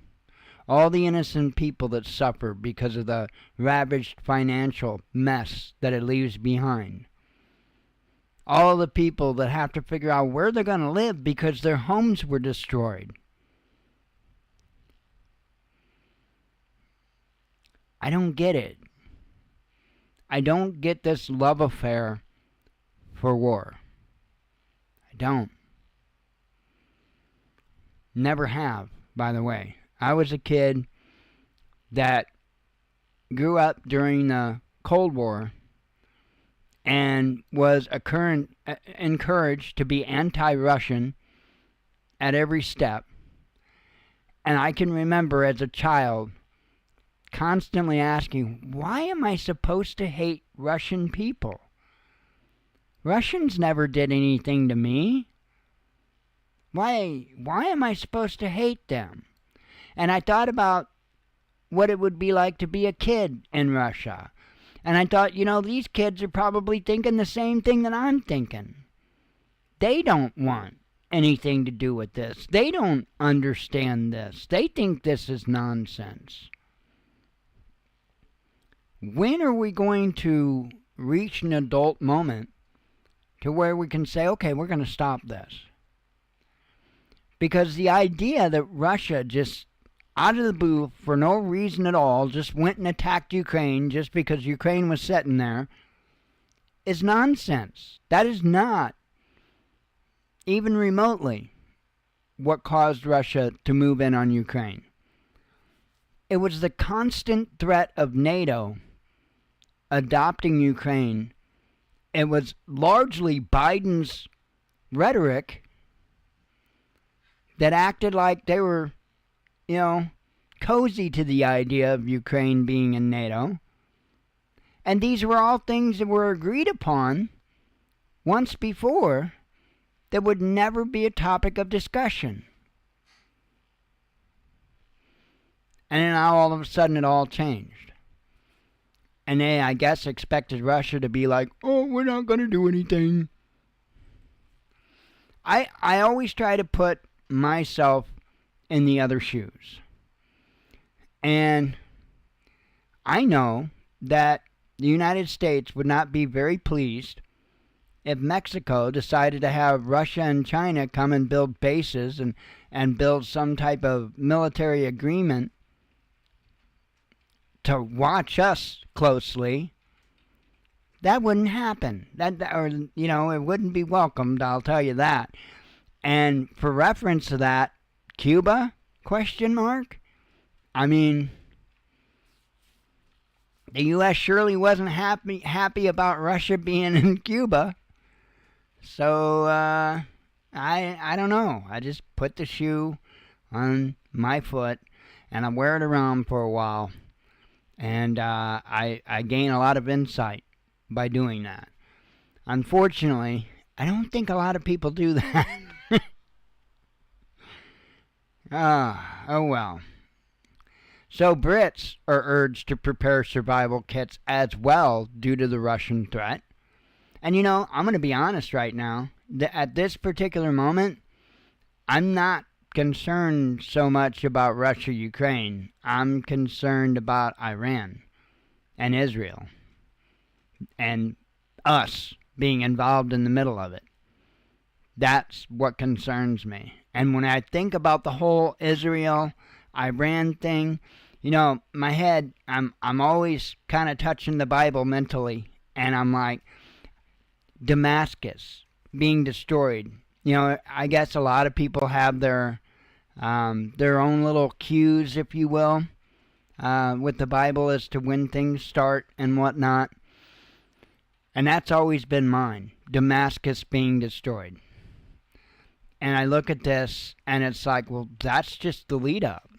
All the innocent people that suffer because of the ravaged financial mess that it leaves behind. All the people that have to figure out where they're going to live because their homes were destroyed. I don't get it. I don't get this love affair for war. I don't. Never have, by the way. I was a kid that grew up during the Cold War and was encouraged to be anti-Russian at every step. And I can remember as a child constantly asking, why am I supposed to hate Russian people? Russians never did anything to me. Why am I supposed to hate them? And I thought about what it would be like to be a kid in Russia. And I thought, these kids are probably thinking the same thing that I'm thinking. They don't want anything to do with this. They don't understand this. They think this is nonsense. When are we going to reach an adult moment to where we can say, okay, we're going to stop this? Because the idea that Russia just out of the blue, for no reason at all, just went and attacked Ukraine just because Ukraine was sitting there is nonsense. That is not even remotely what caused Russia to move in on Ukraine. It was the constant threat of NATO adopting Ukraine. It was largely Biden's rhetoric that acted like they were, cozy to the idea of Ukraine being in NATO. And these were all things that were agreed upon once before that would never be a topic of discussion. And then now all of a sudden it all changed. And they, I guess, expected Russia to be like, oh, we're not going to do anything. I always try to put myself in the other shoes. And I know that the United States would not be very pleased if Mexico decided to have Russia and China come and build bases and build some type of military agreement to watch us closely. That wouldn't happen. It wouldn't be welcomed, I'll tell you that. And for reference to that, Cuba, ? I mean, the U.S. surely wasn't happy about Russia being in Cuba. So, I don't know. I just put the shoe on my foot, and I wear it around for a while. And I gain a lot of insight by doing that. Unfortunately, I don't think a lot of people do that. Oh well. So Brits are urged to prepare survival kits as well due to the Russian threat. And I'm going to be honest right now. At this particular moment, I'm not concerned so much about Russia-Ukraine. I'm concerned about Iran and Israel and us being involved in the middle of it. That's what concerns me. And when I think about the whole Israel-Iran thing, my head, I'm always kind of touching the Bible mentally, and I'm like, Damascus being destroyed. I guess a lot of people have their own little cues, if you will, with the Bible as to when things start and whatnot. And that's always been mine, Damascus being destroyed. And I look at this, and it's like, well, that's just the lead up.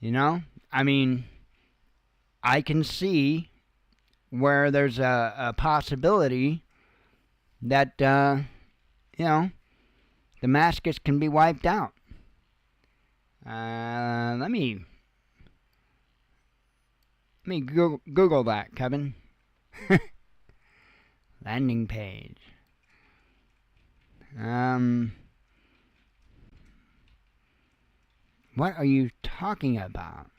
I mean, I can see where there's a possibility that, Damascus can be wiped out. Let me Google that, Kevin. Landing page. What are you talking about?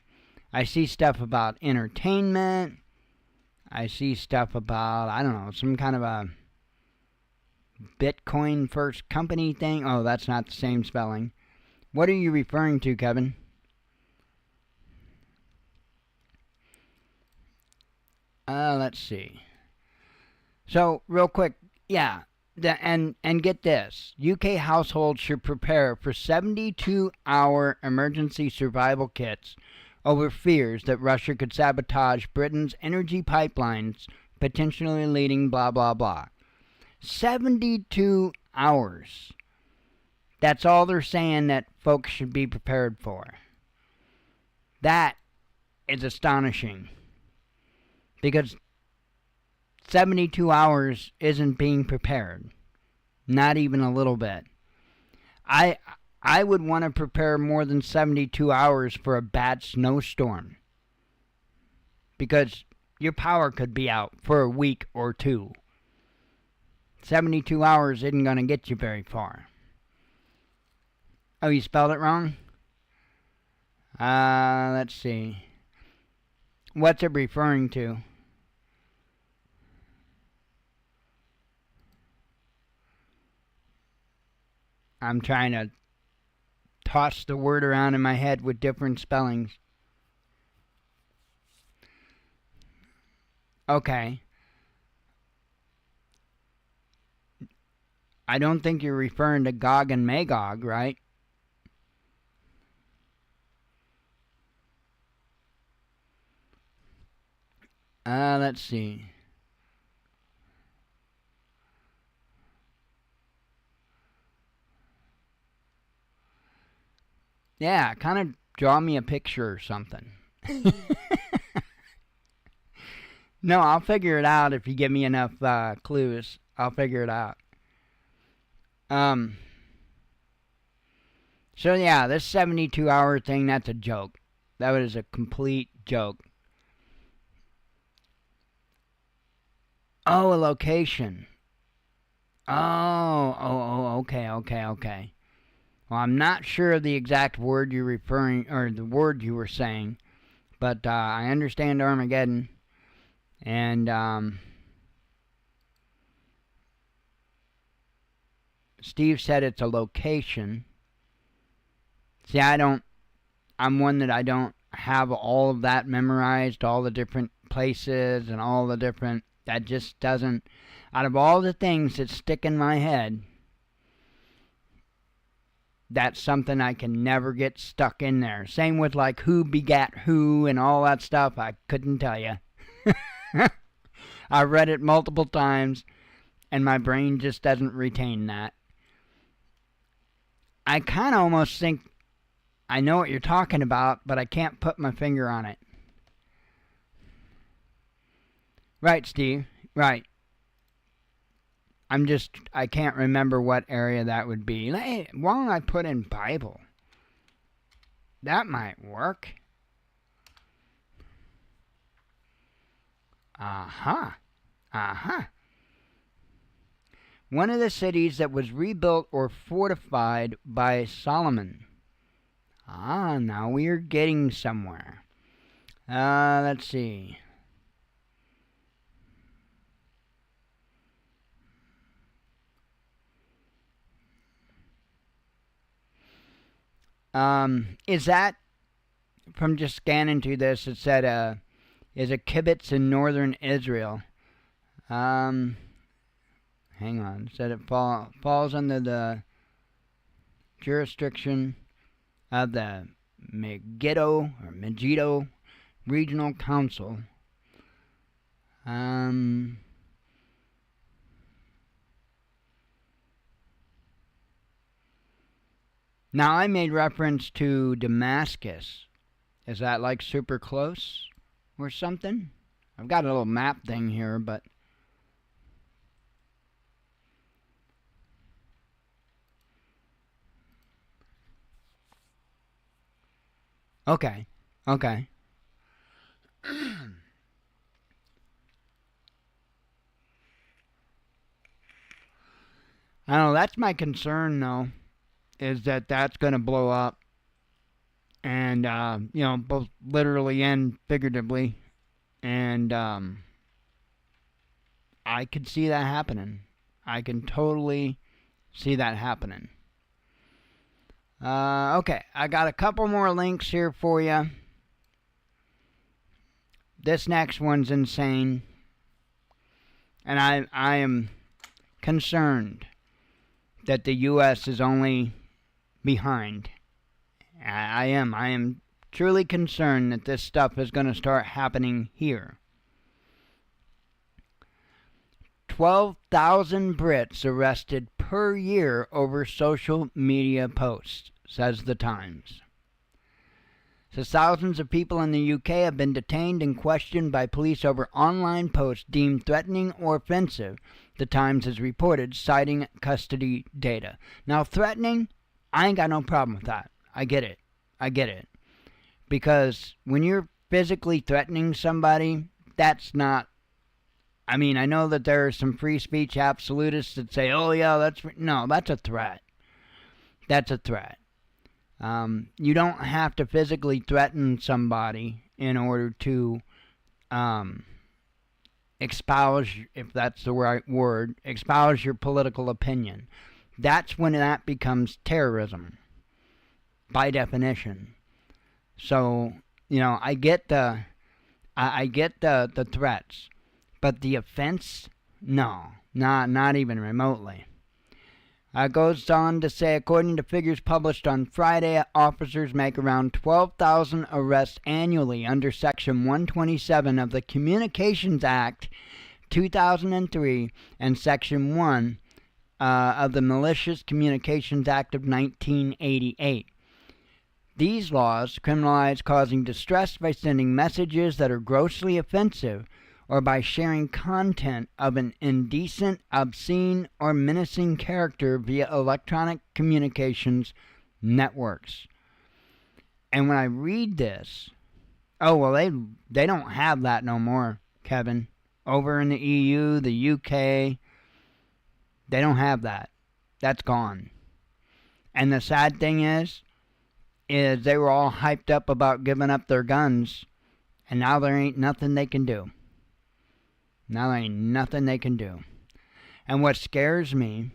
I see stuff about entertainment. I see stuff about, I don't know, some kind of a Bitcoin first company thing. Oh, that's not the same spelling. What are you referring to, Kevin? Let's see. So, real quick, yeah, and get this. UK households should prepare for 72-hour emergency survival kits over fears that Russia could sabotage Britain's energy pipelines, potentially leading blah, blah, blah. 72 hours. That's all they're saying that folks should be prepared for. That is astonishing. Because 72 hours isn't being prepared. Not even a little bit. I would want to prepare more than 72 hours for a bad snowstorm. Because your power could be out for a week or two. 72 hours isn't going to get you very far. Oh, you spelled it wrong? Let's see. What's it referring to? I'm trying to toss the word around in my head with different spellings. Okay. I don't think you're referring to Gog and Magog, right? Let's see. Yeah, kind of draw me a picture or something. No, I'll figure it out if you give me enough clues. I'll figure it out. Um, so yeah, this 72-hour thing, that's a joke. That was a complete joke. Oh, a location. Okay. Well, I'm not sure of the exact word you're referring, or the word you were saying, but I understand Armageddon, and Steve said it's a location. See, I'm one that I don't have all of that memorized, all the different places and all the different, that just doesn't, out of all the things that stick in my head, that's something I can never get stuck in there. Same with like who begat who and all that stuff. I couldn't tell you. I've read it multiple times and my brain just doesn't retain that. I kind of almost think I know what you're talking about, but I can't put my finger on it. Right, Steve. Right. I can't remember what area that would be. Hey, why don't I put in Bible? That might work. One of the cities that was rebuilt or fortified by Solomon. Now we are getting somewhere. Let's see. Is that, from just scanning through this, it said, is a kibbutz in northern Israel. Hang on. It said it falls under the jurisdiction of the Megiddo Regional Council. Now, I made reference to Damascus. Is that like super close or something? I've got a little map thing here, but... Okay. I don't know, that's my concern, though, is that that's going to blow up. And, both literally and figuratively. And I could see that happening. I can totally see that happening. Okay, I got a couple more links here for you. This next one's insane. And I am concerned that the U.S. is only behind. I am truly concerned that this stuff is going to start happening here. 12,000 Brits arrested per year over social media posts, says the Times. So thousands of people in the UK have been detained and questioned by police over online posts deemed threatening or offensive, the Times has reported, citing custody data. Now, threatening, I ain't got no problem with that. I get it. Because when you're physically threatening somebody, that's not... I mean, I know that there are some free speech absolutists that say, oh yeah, that's a threat. That's a threat. You don't have to physically threaten somebody in order to espouse, if that's the right word, espouse your political opinion. That's when that becomes terrorism, by definition. So, I get the threats, but the offense, no, not even remotely. Goes on to say, according to figures published on Friday, officers make around 12,000 arrests annually under Section 127 of the Communications Act 2003 and Section 1 of the Malicious Communications Act of 1988. These laws criminalize causing distress by sending messages that are grossly offensive or by sharing content of an indecent, obscene, or menacing character via electronic communications networks. And when I read this, oh, well, they don't have that no more, Kevin. Over in the EU, the UK, they don't have that. That's gone. And the sad thing is they were all hyped up about giving up their guns, and now there ain't nothing they can do. Now there ain't nothing they can do. And what scares me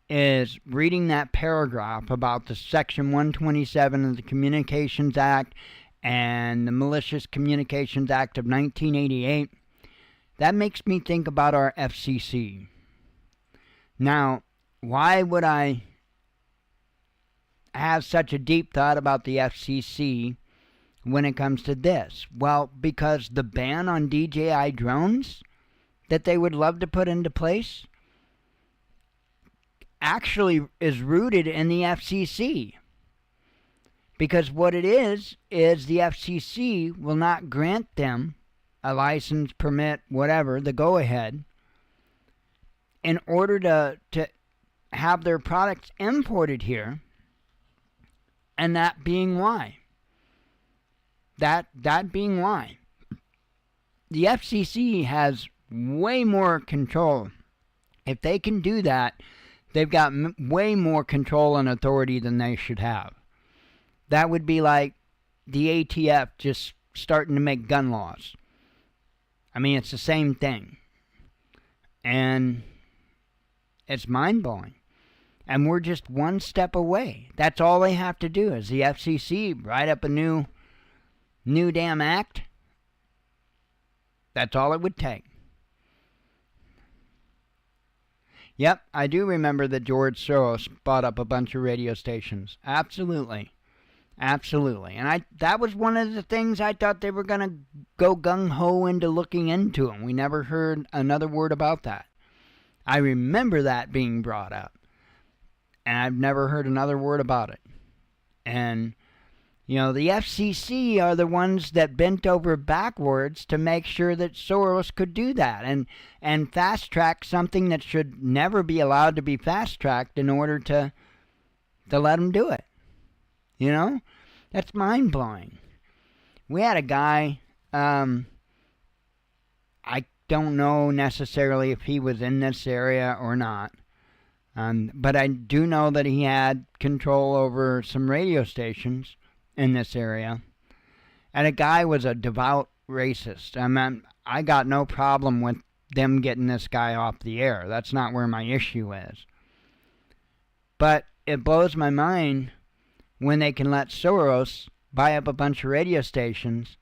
is reading that paragraph about the Section 127 of the Communications Act and the Malicious Communications Act of 1988. That makes me think about our FCC. Now, why would I have such a deep thought about the FCC when it comes to this? Well, because the ban on DJI drones that they would love to put into place actually is rooted in the FCC. Because what it is the FCC will not grant them a license, permit, whatever, the go-ahead, in order to have their products imported here, and that being why. That being why. The FCC has way more control. If they can do that, they've got way more control and authority than they should have. That would be like the ATF just starting to make gun laws. I mean, it's the same thing. And it's mind-blowing. And we're just one step away. That's all they have to do is the FCC write up a new damn act. That's all it would take. Yep, I do remember that George Soros bought up a bunch of radio stations. Absolutely. Absolutely. And that was one of the things I thought they were going to go gung-ho into looking into. And we never heard another word about that. I remember that being brought up. And I've never heard another word about it. And, you know, the FCC are the ones that bent over backwards to make sure that Soros could do that. And fast-track something that should never be allowed to be fast-tracked in order to let him do it. You know? That's mind-blowing. We had a guy, I don't know necessarily if he was in this area or not, but I do know that he had control over some radio stations in this area. And a guy was a devout racist. I mean, I got no problem with them getting this guy off the air. That's not where my issue is. But it blows my mind when they can let Soros buy up a bunch of radio stations,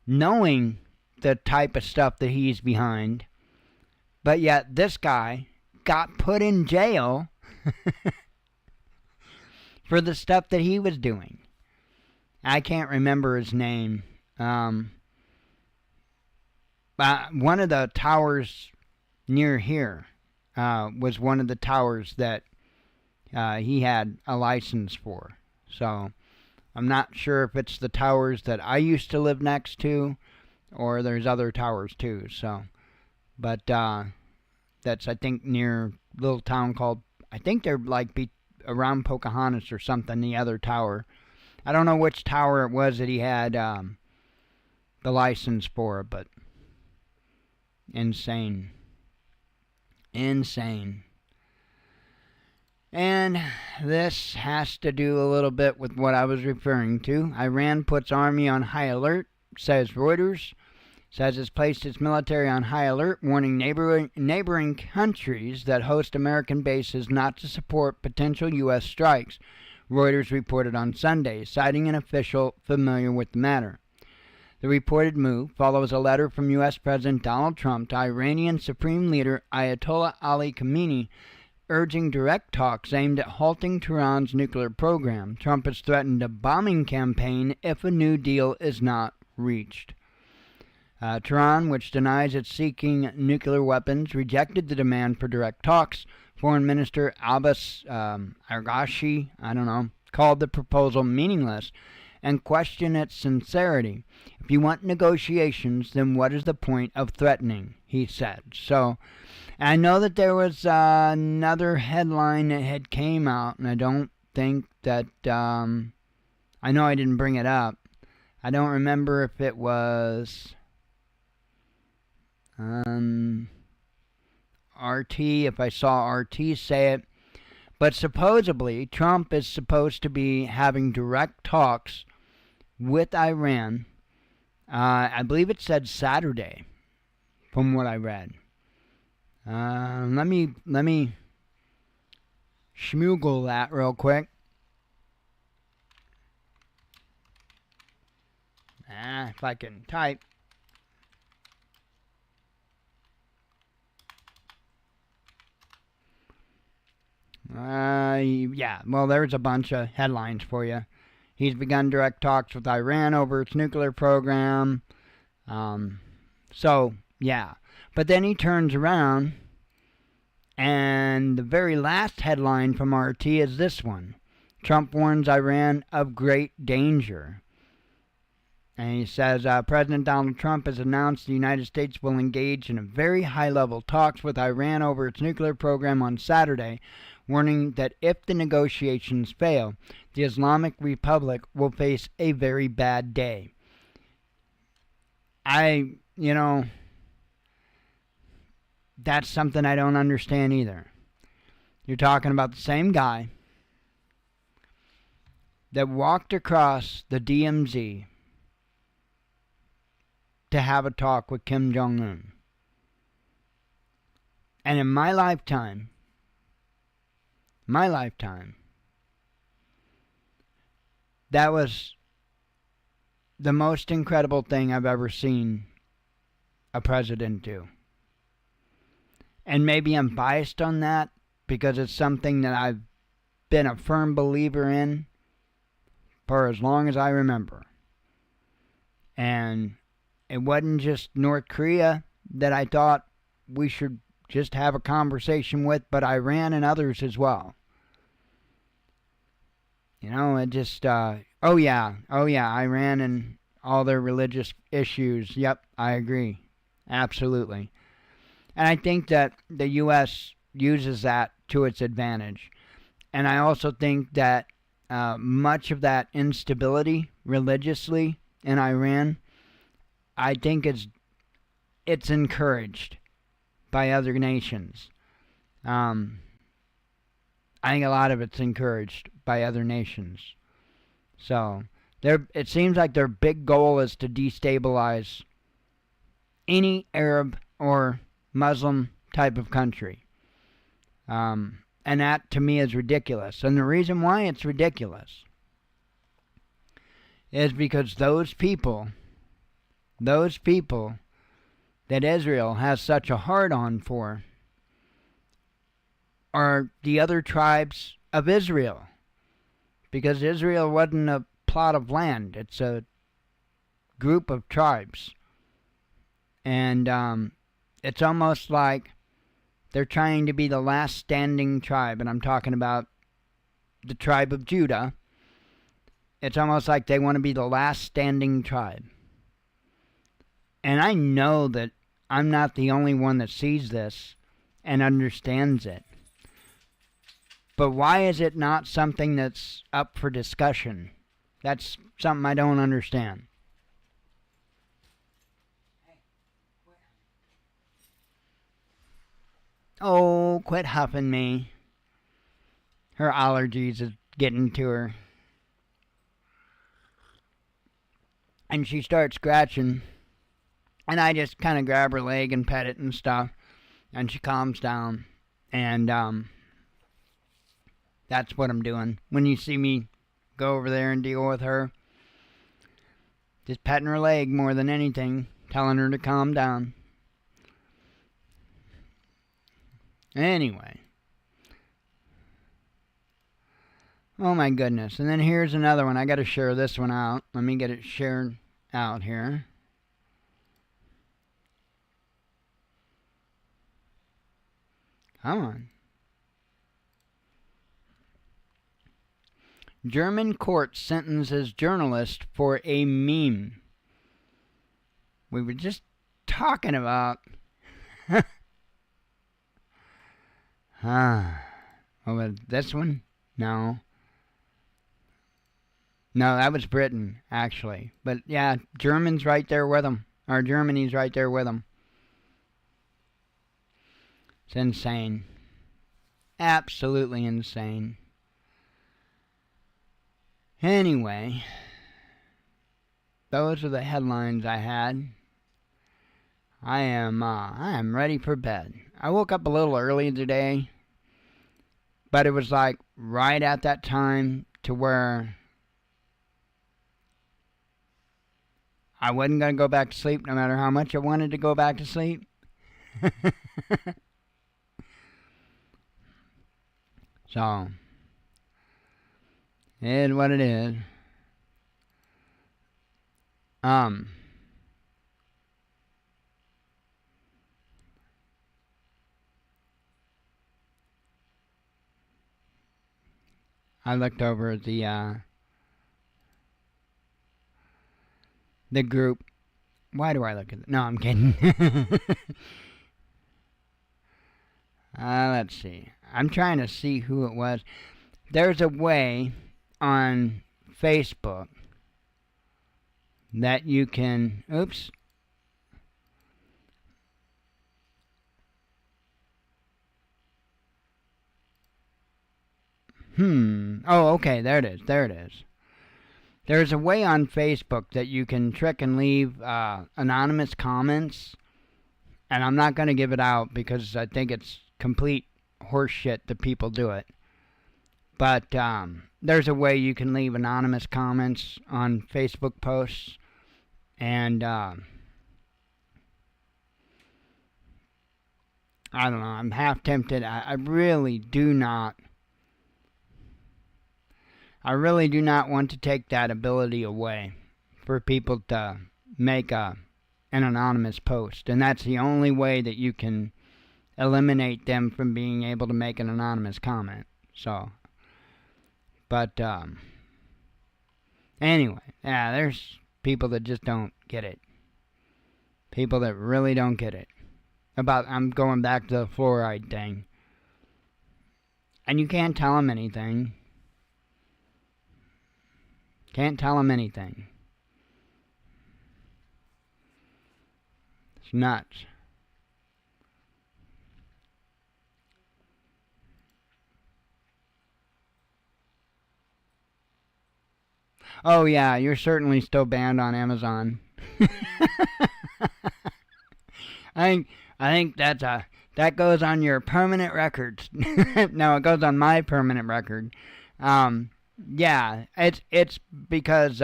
knowing the type of stuff that he's behind, but yet this guy got put in jail for the stuff that he was doing. I can't remember his name. One of the towers near here was one of the towers that he had a license for. So I'm not sure if it's the towers that I used to live next to, or there's other towers too. So, but that's, I think, near a little town called, I think they're like around Pocahontas or something, the other tower. I don't know which tower it was that he had the license for, but insane. Insane. And this has to do a little bit with what I was referring to. Iran puts army on high alert, says Reuters. Says it's placed its military on high alert, warning neighboring countries that host American bases not to support potential U.S. strikes, Reuters reported on Sunday, citing an official familiar with the matter. The reported move follows a letter from U.S. President Donald Trump to Iranian Supreme Leader Ayatollah Ali Khamenei, urging direct talks aimed at halting Tehran's nuclear program. Trump has threatened a bombing campaign if a new deal is not reached. Tehran, which denies it's seeking nuclear weapons, rejected the demand for direct talks. Foreign Minister Abbas Arghashi, called the proposal meaningless and questioned its sincerity. If you want negotiations, then what is the point of threatening, he said. So, I know that there was another headline that had came out, and I don't think that, I know I didn't bring it up. I don't remember if it was RT, if I saw RT say it. But supposedly, Trump is supposed to be having direct talks with Iran. I believe it said Saturday, from what I read. Let me schmoogle that real quick. If I can type. Yeah, well, there's a bunch of headlines for you. He's begun direct talks with Iran over its nuclear program. So, yeah. But then he turns around, and the very last headline from RT is this one. Trump warns Iran of great danger. And he says, President Donald Trump has announced the United States will engage in a very high-level talks with Iran over its nuclear program on Saturday, warning that if the negotiations fail, the Islamic Republic will face a very bad day. That's something I don't understand either. You're talking about the same guy that walked across the DMZ to have a talk with Kim Jong-un. And in my lifetime, that was the most incredible thing I've ever seen a president do. And maybe I'm biased on that because it's something that I've been a firm believer in for as long as I remember. And it wasn't just North Korea that I thought we should just have a conversation with, but Iran and others as well. It just, Iran and all their religious issues. Yep, I agree. Absolutely. And I think that the U.S. uses that to its advantage. And I also think that much of that instability religiously in Iran, I think it's encouraged by other nations. I think a lot of it's encouraged by other nations. So it seems like their big goal is to destabilize any Arab or Muslim type of country. And that to me is ridiculous. And the reason why it's ridiculous is because those people that Israel has such a hard-on for are the other tribes of Israel. Because Israel wasn't a plot of land. It's a group of tribes. And it's almost like they're trying to be the last standing tribe. And I'm talking about the tribe of Judah. It's almost like they want to be the last standing tribe. And I know that I'm not the only one that sees this and understands it. But why is it not something that's up for discussion? That's something I don't understand. Oh, quit huffing me. Her allergies is getting to her. And she starts scratching. And I just kind of grab her leg and pet it and stuff. And she calms down. And that's what I'm doing. When you see me go over there and deal with her, just petting her leg more than anything. Telling her to calm down. Anyway, Oh my goodness. And then here's another one. I got to share this one out. Let me get it shared out here. Come on. German court sentences journalist for a meme. We were just talking about... Oh, this one? No. No, that was Britain, actually. But yeah, Germany's right there with them. Germany's right there with them. It's insane. Absolutely insane. Anyway, those are the headlines I had. I am ready for bed. I woke up a little early today, but it was like right at that time to where I wasn't going to go back to sleep no matter how much I wanted to go back to sleep. So, it is what it is. I looked over at the group. Why do I look at it? No, I'm kidding. Let's see. I'm trying to see who it was. There's a way on Facebook that you can... Oops. Oh, okay. There it is. There it is. There's a way on Facebook that you can trick and leave anonymous comments. And I'm not going to give it out because I think it's complete horseshit that people do it. But there's a way you can leave anonymous comments on Facebook posts. And I don't know. I'm half tempted. I really do not want to take that ability away for people to make an anonymous post. And that's the only way that you can eliminate them from being able to make an anonymous comment. So, but anyway, yeah, there's people that just don't get it. People that really don't get it. I'm going back to the fluoride thing. And you can't tell them anything. Can't tell them anything. It's nuts. Oh yeah, you're certainly still banned on Amazon. I think that goes on your permanent records. No, it goes on my permanent record. Yeah, it's because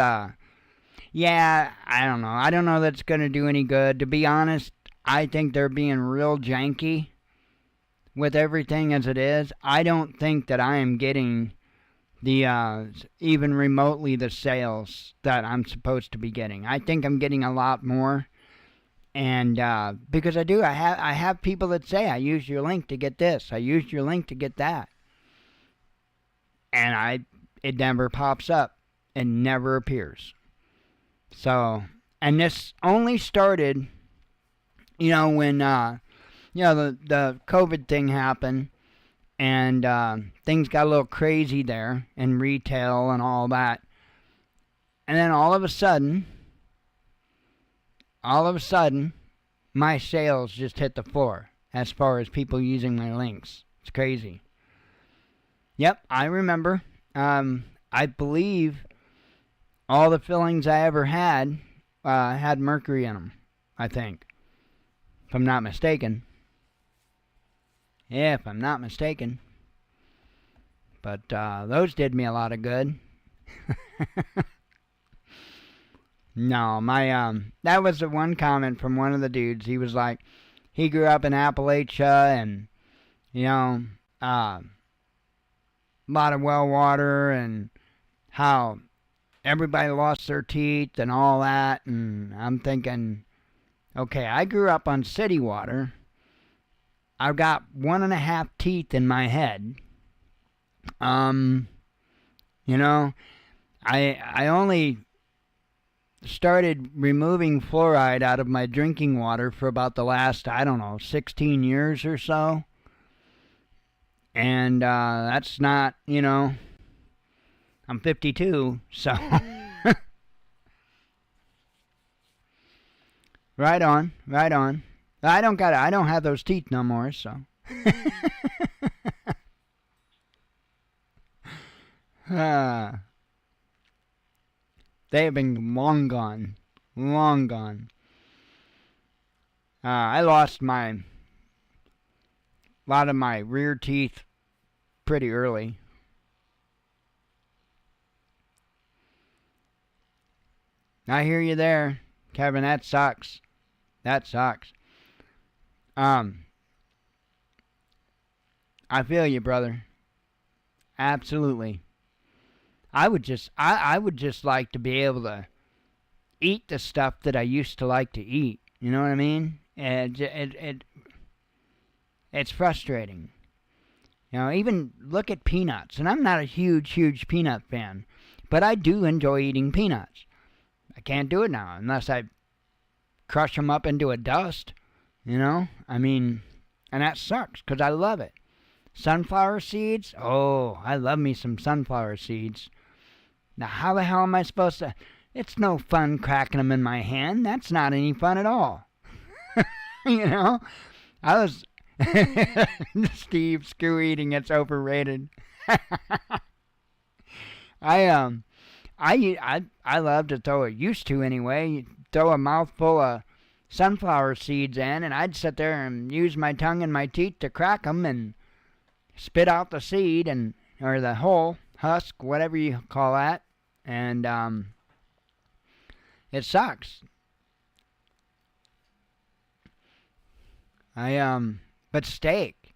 yeah, I don't know. I don't know that's gonna do any good. To be honest, I think they're being real janky with everything as it is. I don't think that I am getting the even remotely the sales that I'm supposed to be getting. I think I'm getting a lot more, and because I have people that say I used your link to get this, I used your link to get that, and it never pops up, it never appears. So, and this only started, when the COVID thing happened. And things got a little crazy there in retail and all that. And then all of a sudden, my sales just hit the floor as far as people using my links. It's crazy. Yep, I remember. I believe all the fillings I ever had mercury in them, I think. If I'm not mistaken. Yeah, if I'm not mistaken. But those did me a lot of good. No, that was the one comment from one of the dudes. He was like, he grew up in Appalachia, and lot of well water and how everybody lost their teeth and all that. And I'm thinking, okay, I grew up on city water. I've got 1.5 teeth in my head. Um, you know, I only started removing fluoride out of my drinking water for about the last, I don't know, 16 years or so. And that's not, I'm 52, so right on, right on. I don't have those teeth no more, so. Ah, they have been long gone, long gone. I lost a lot of my rear teeth pretty early. I hear you there, Kevin. That sucks. That sucks. Um, I feel you, brother. Absolutely. I would just like to be able to eat the stuff that I used to like to eat. You know what I mean? It's frustrating. Even look at peanuts, and I'm not a huge peanut fan, but I do enjoy eating peanuts. I can't do it now unless I crush them up into a dust. I mean, and that sucks because I love it. Sunflower seeds? Oh, I love me some sunflower seeds. Now, how the hell am I supposed to? It's no fun cracking them in my hand. That's not any fun at all. you know? I was. Steve, screw eating, it's overrated. I I love to throw it. Used to anyway. You throw a mouthful of sunflower seeds in, and I'd sit there and use my tongue and my teeth to crack them and spit out the seed or the whole husk, whatever you call that, and it sucks. But steak.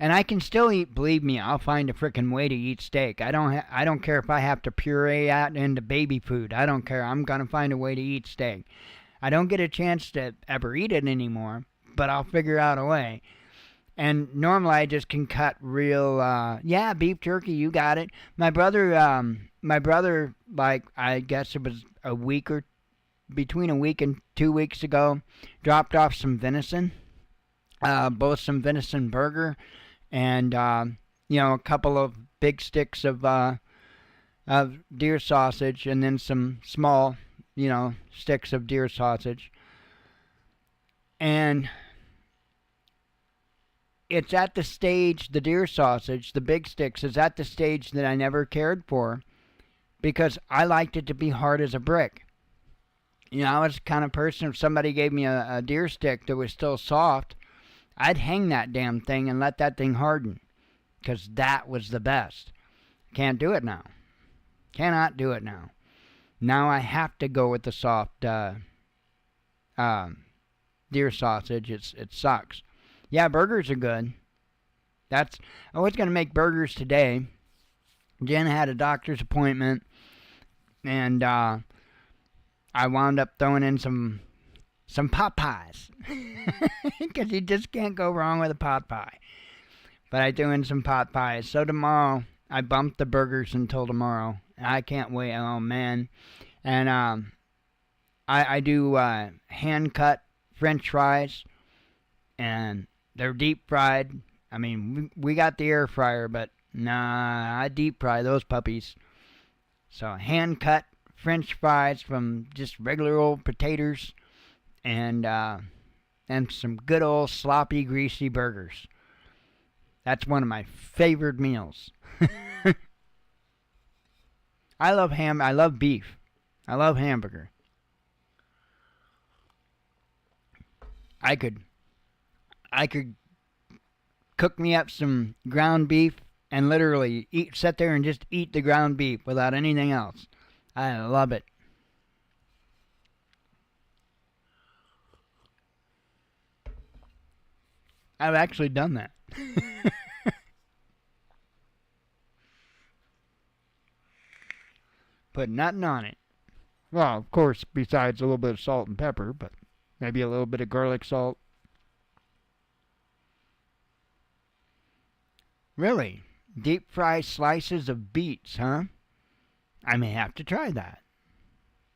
And I can still eat. Believe me, I'll find a frickin' way to eat steak. I don't care if I have to puree it into baby food. I don't care. I'm gonna find a way to eat steak. I don't get a chance to ever eat it anymore, but I'll figure out a way. And normally I just can cut real. Yeah, beef jerky. You got it. My brother, like I guess it was between a week and 2 weeks ago, dropped off some venison. Both some venison burger and a couple of big sticks of deer sausage, and then some small sticks of deer sausage. And it's at the stage, the deer sausage, the big sticks, is at the stage that I never cared for because I liked it to be hard as a brick. I was the kind of person, if somebody gave me a deer stick that was still soft, I'd hang that damn thing and let that thing harden because that was the best. Can't do it now. Cannot do it now. Now I have to go with the soft deer sausage. It sucks. Yeah, burgers are good. I was going to make burgers today. Jen had a doctor's appointment, and I wound up throwing in some pot pies because you just can't go wrong with a pot pie. But I threw in some pot pies. So tomorrow, I bumped the burgers until tomorrow. I can't wait. Oh, man. And I do hand-cut French fries, and they're deep fried. I mean, we got the air fryer, but nah, I deep fry those puppies. So hand-cut French fries from just regular old potatoes, and some good old sloppy, greasy burgers. That's one of my favorite meals. I love ham. I love beef. I love hamburger. I could cook me up some ground beef and literally sit there and just eat the ground beef without anything else. I love it. I've actually done that. Put nothing on it. Well, of course, besides a little bit of salt and pepper, but maybe a little bit of garlic salt. Really? Deep fry slices of beets, huh? I may have to try that.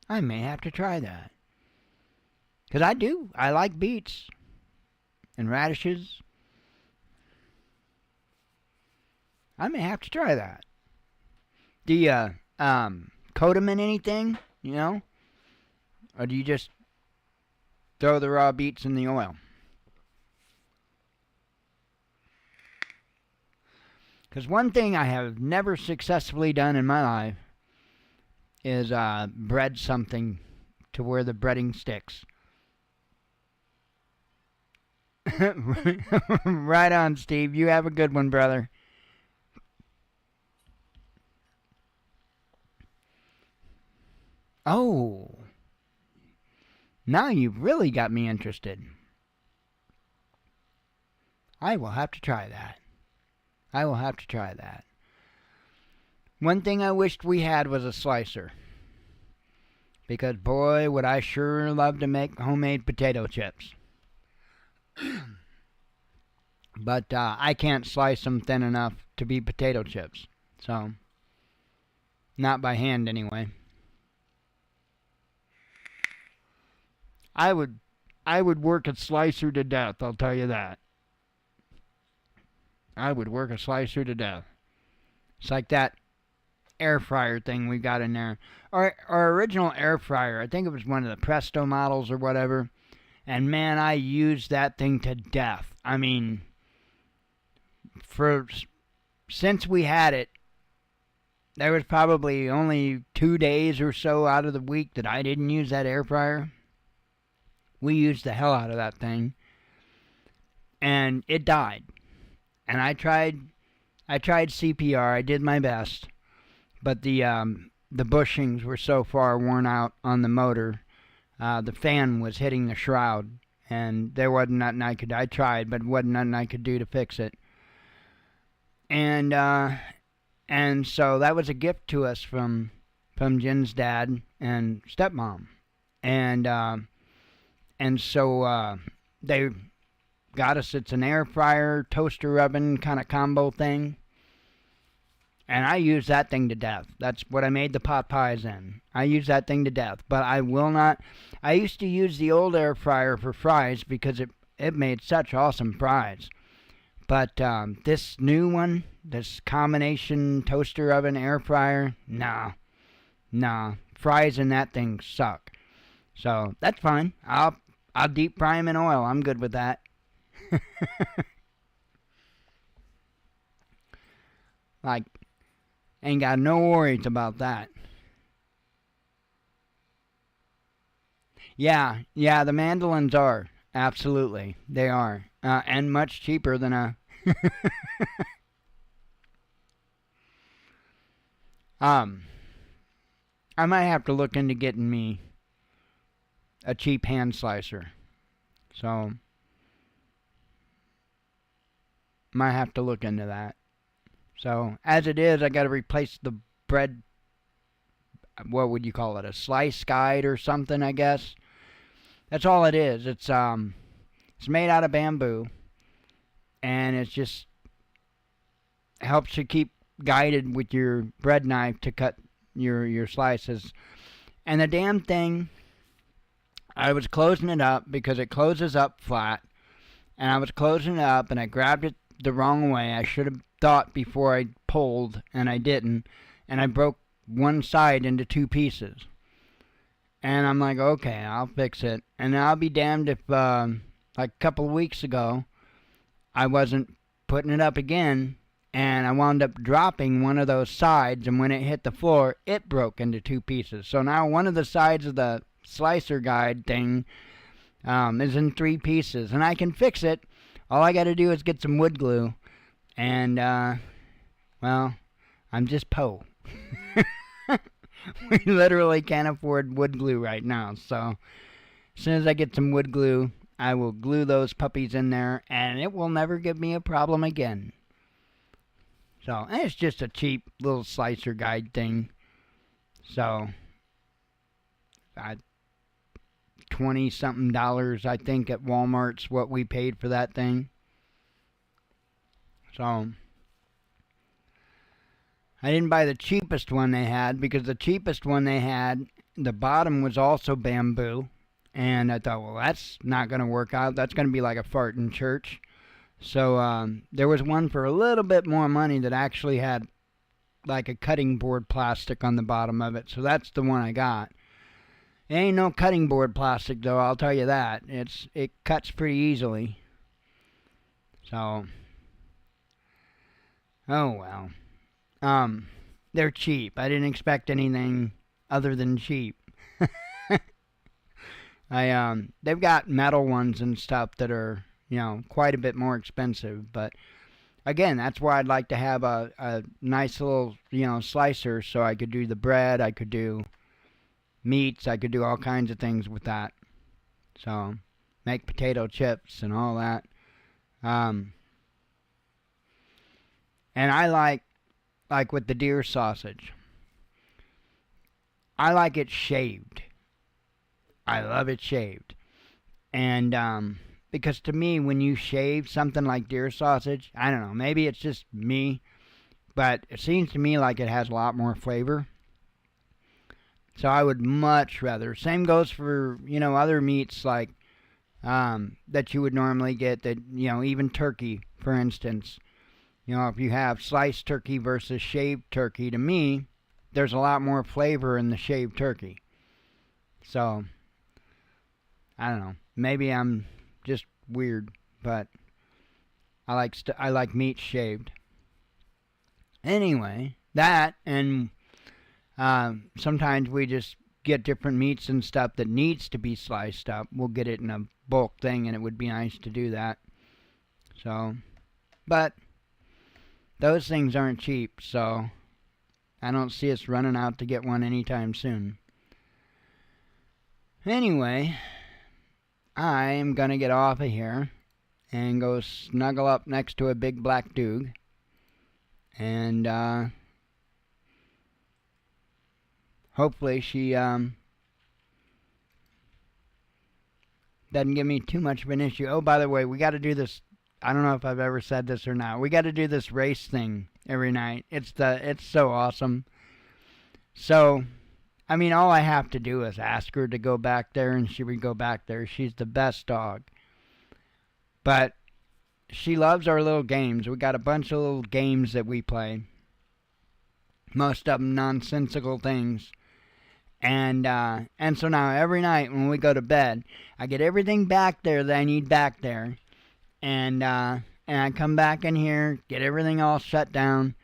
I may have to try that. Because I do. I like beets and radishes. I may have to try that. Do you coat them in anything, you know? Or do you just throw the raw beets in the oil? Because one thing I have never successfully done in my life is bread something to where the breading sticks. Right on, Steve. You have a good one, brother. Oh, now you've really got me interested. I will have to try that. I will have to try that. One thing I wished we had was a slicer. Because, boy, would I sure love to make homemade potato chips. But I can't slice them thin enough to be potato chips. So, not by hand anyway. I would work a slicer to death, I'll tell you that. I would work a slicer to death. It's like that air fryer thing we got in there. Our original air fryer, I think it was one of the Presto models or whatever. And man, I used that thing to death. I mean, since we had it, there was probably only 2 days or so out of the week that I didn't use that air fryer. We used the hell out of that thing. And it died. And I tried CPR. I did my best. But the bushings were so far worn out on the motor. The fan was hitting the shroud. And there wasn't nothing I tried, but wasn't nothing I could do to fix it. And so that was a gift to us from Jen's dad and stepmom. And so they got us, it's an air fryer, toaster oven kind of combo thing. And I use that thing to death. That's what I made the pot pies in. I use that thing to death. But I will not. I used to use the old air fryer for fries because it made such awesome fries. But this new one, this combination toaster oven air fryer, nah. Fries in that thing suck. So that's fine. I'll deep fry them in oil. I'm good with that. Like, ain't got no worries about that. Yeah, the mandolins are. Absolutely, they are. And much cheaper than a... I might have to look into getting me a cheap hand slicer. So, might have to look into that. So, as it is, I got to replace the bread, what would you call it, a slice guide or something, I guess. That's all it is. It's made out of bamboo, and it just helps you keep guided with your bread knife to cut your slices. And the damn thing, I was closing it up because it closes up flat, and I was closing it up, and I grabbed it the wrong way. I should have thought before I pulled, and I didn't, and I broke one side into 2 pieces. And I'm like, okay, I'll fix it. And I'll be damned if, like a couple of weeks ago, I wasn't putting it up again, and I wound up dropping one of those sides, and when it hit the floor, it broke into 2 pieces. So now one of the sides of the slicer guide thing is in 3 pieces, and I can fix it. All I got to do is get some wood glue, and, well, I'm just Poe. We literally can't afford wood glue right now, so as soon as I get some wood glue, I will glue those puppies in there, and it will never give me a problem again. So, and it's just a cheap little slicer guide thing. So, I 20 something dollars, I think, at Walmart's what we paid for that thing. So, I didn't buy the cheapest one they had because the cheapest one they had, the bottom was also bamboo. And I thought, well, that's not going to work out. That's going to be like a fart in church. So there was one for a little bit more money that actually had like a cutting board plastic on the bottom of it. So that's the one I got. It ain't no cutting board plastic though, I'll tell you that. It cuts pretty easily. So, oh well. They're cheap. I didn't expect anything other than cheap. They've got metal ones and stuff that are, quite a bit more expensive. But again, that's why I'd like to have a nice little, slicer so I could do the bread, I could do meats, I could do all kinds of things with that. So, make potato chips and all that. And I like with the deer sausage, I like it shaved. I love it shaved. And because to me, when you shave something like deer sausage, I don't know, maybe it's just me, but it seems to me like it has a lot more flavor. So I would much rather. Same goes for, other meats like that you would normally get that, even turkey, for instance. If you have sliced turkey versus shaved turkey, to me, there's a lot more flavor in the shaved turkey. So, I don't know. Maybe I'm just weird, but I like meat shaved. Anyway, that and sometimes we just get different meats and stuff that needs to be sliced up. We'll get it in a bulk thing, and it would be nice to do that. So, but those things aren't cheap, so I don't see us running out to get one anytime soon. Anyway, I am going to get off of here and go snuggle up next to a big black Doog. And hopefully she doesn't give me too much of an issue. Oh, by the way, we got to do this. I don't know if I've ever said this or not. We got to do this race thing every night. It's so awesome. So, I mean, all I have to do is ask her to go back there, and she would go back there. She's the best dog. But she loves our little games. We got a bunch of little games that we play. Most of them nonsensical things. And so now every night when we go to bed, I get everything back there that I need back there. And I come back in here, get everything all shut down.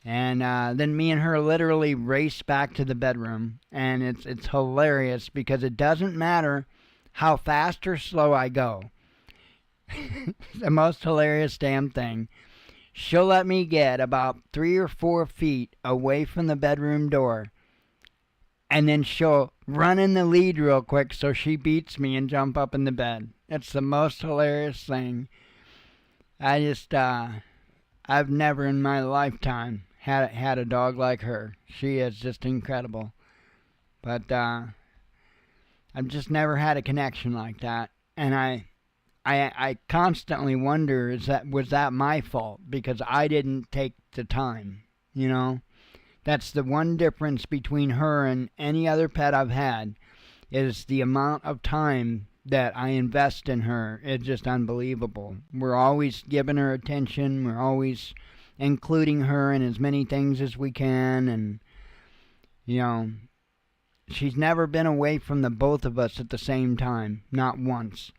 And then me and her literally race back to the bedroom. And it's hilarious because it doesn't matter how fast or slow I go. It's the most hilarious damn thing. She'll let me get about 3 or 4 feet away from the bedroom door. And then she'll run in the lead real quick so she beats me and jump up in the bed. It's the most hilarious thing. I just, I've never in my lifetime had a dog like her. She is just incredible. But I've just never had a connection like that. And I constantly wonder, was that my fault? Because I didn't take the time, That's the one difference between her and any other pet I've had, is the amount of time that I invest in her. It's just unbelievable. We're always giving her attention. We're always including her in as many things as we can. And, she's never been away from the both of us at the same time. Not once.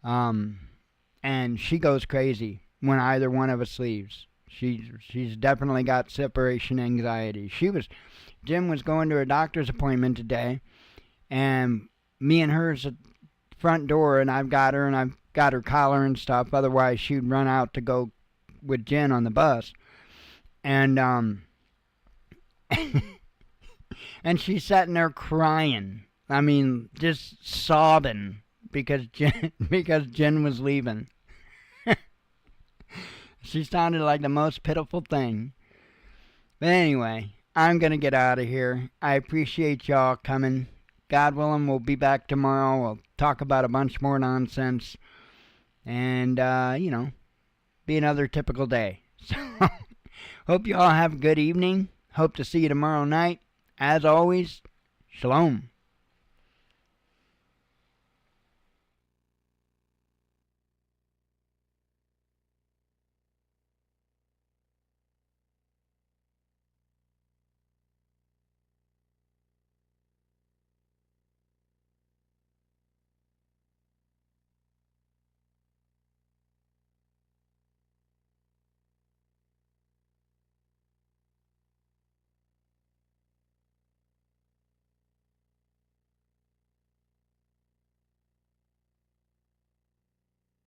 And she goes crazy when either one of us leaves. She's definitely got separation anxiety. Jim was going to a doctor's appointment today, and me and her's at the front door, and I've got her, and I've got her collar and stuff. Otherwise, she'd run out to go with Jen on the bus. And and she's sitting there crying. I mean, just sobbing because Jen was leaving. She sounded like the most pitiful thing. But anyway, I'm going to get out of here. I appreciate y'all coming. God willing, we'll be back tomorrow. We'll talk about a bunch more nonsense. And, be another typical day. So, hope you all have a good evening. Hope to see you tomorrow night. As always, shalom.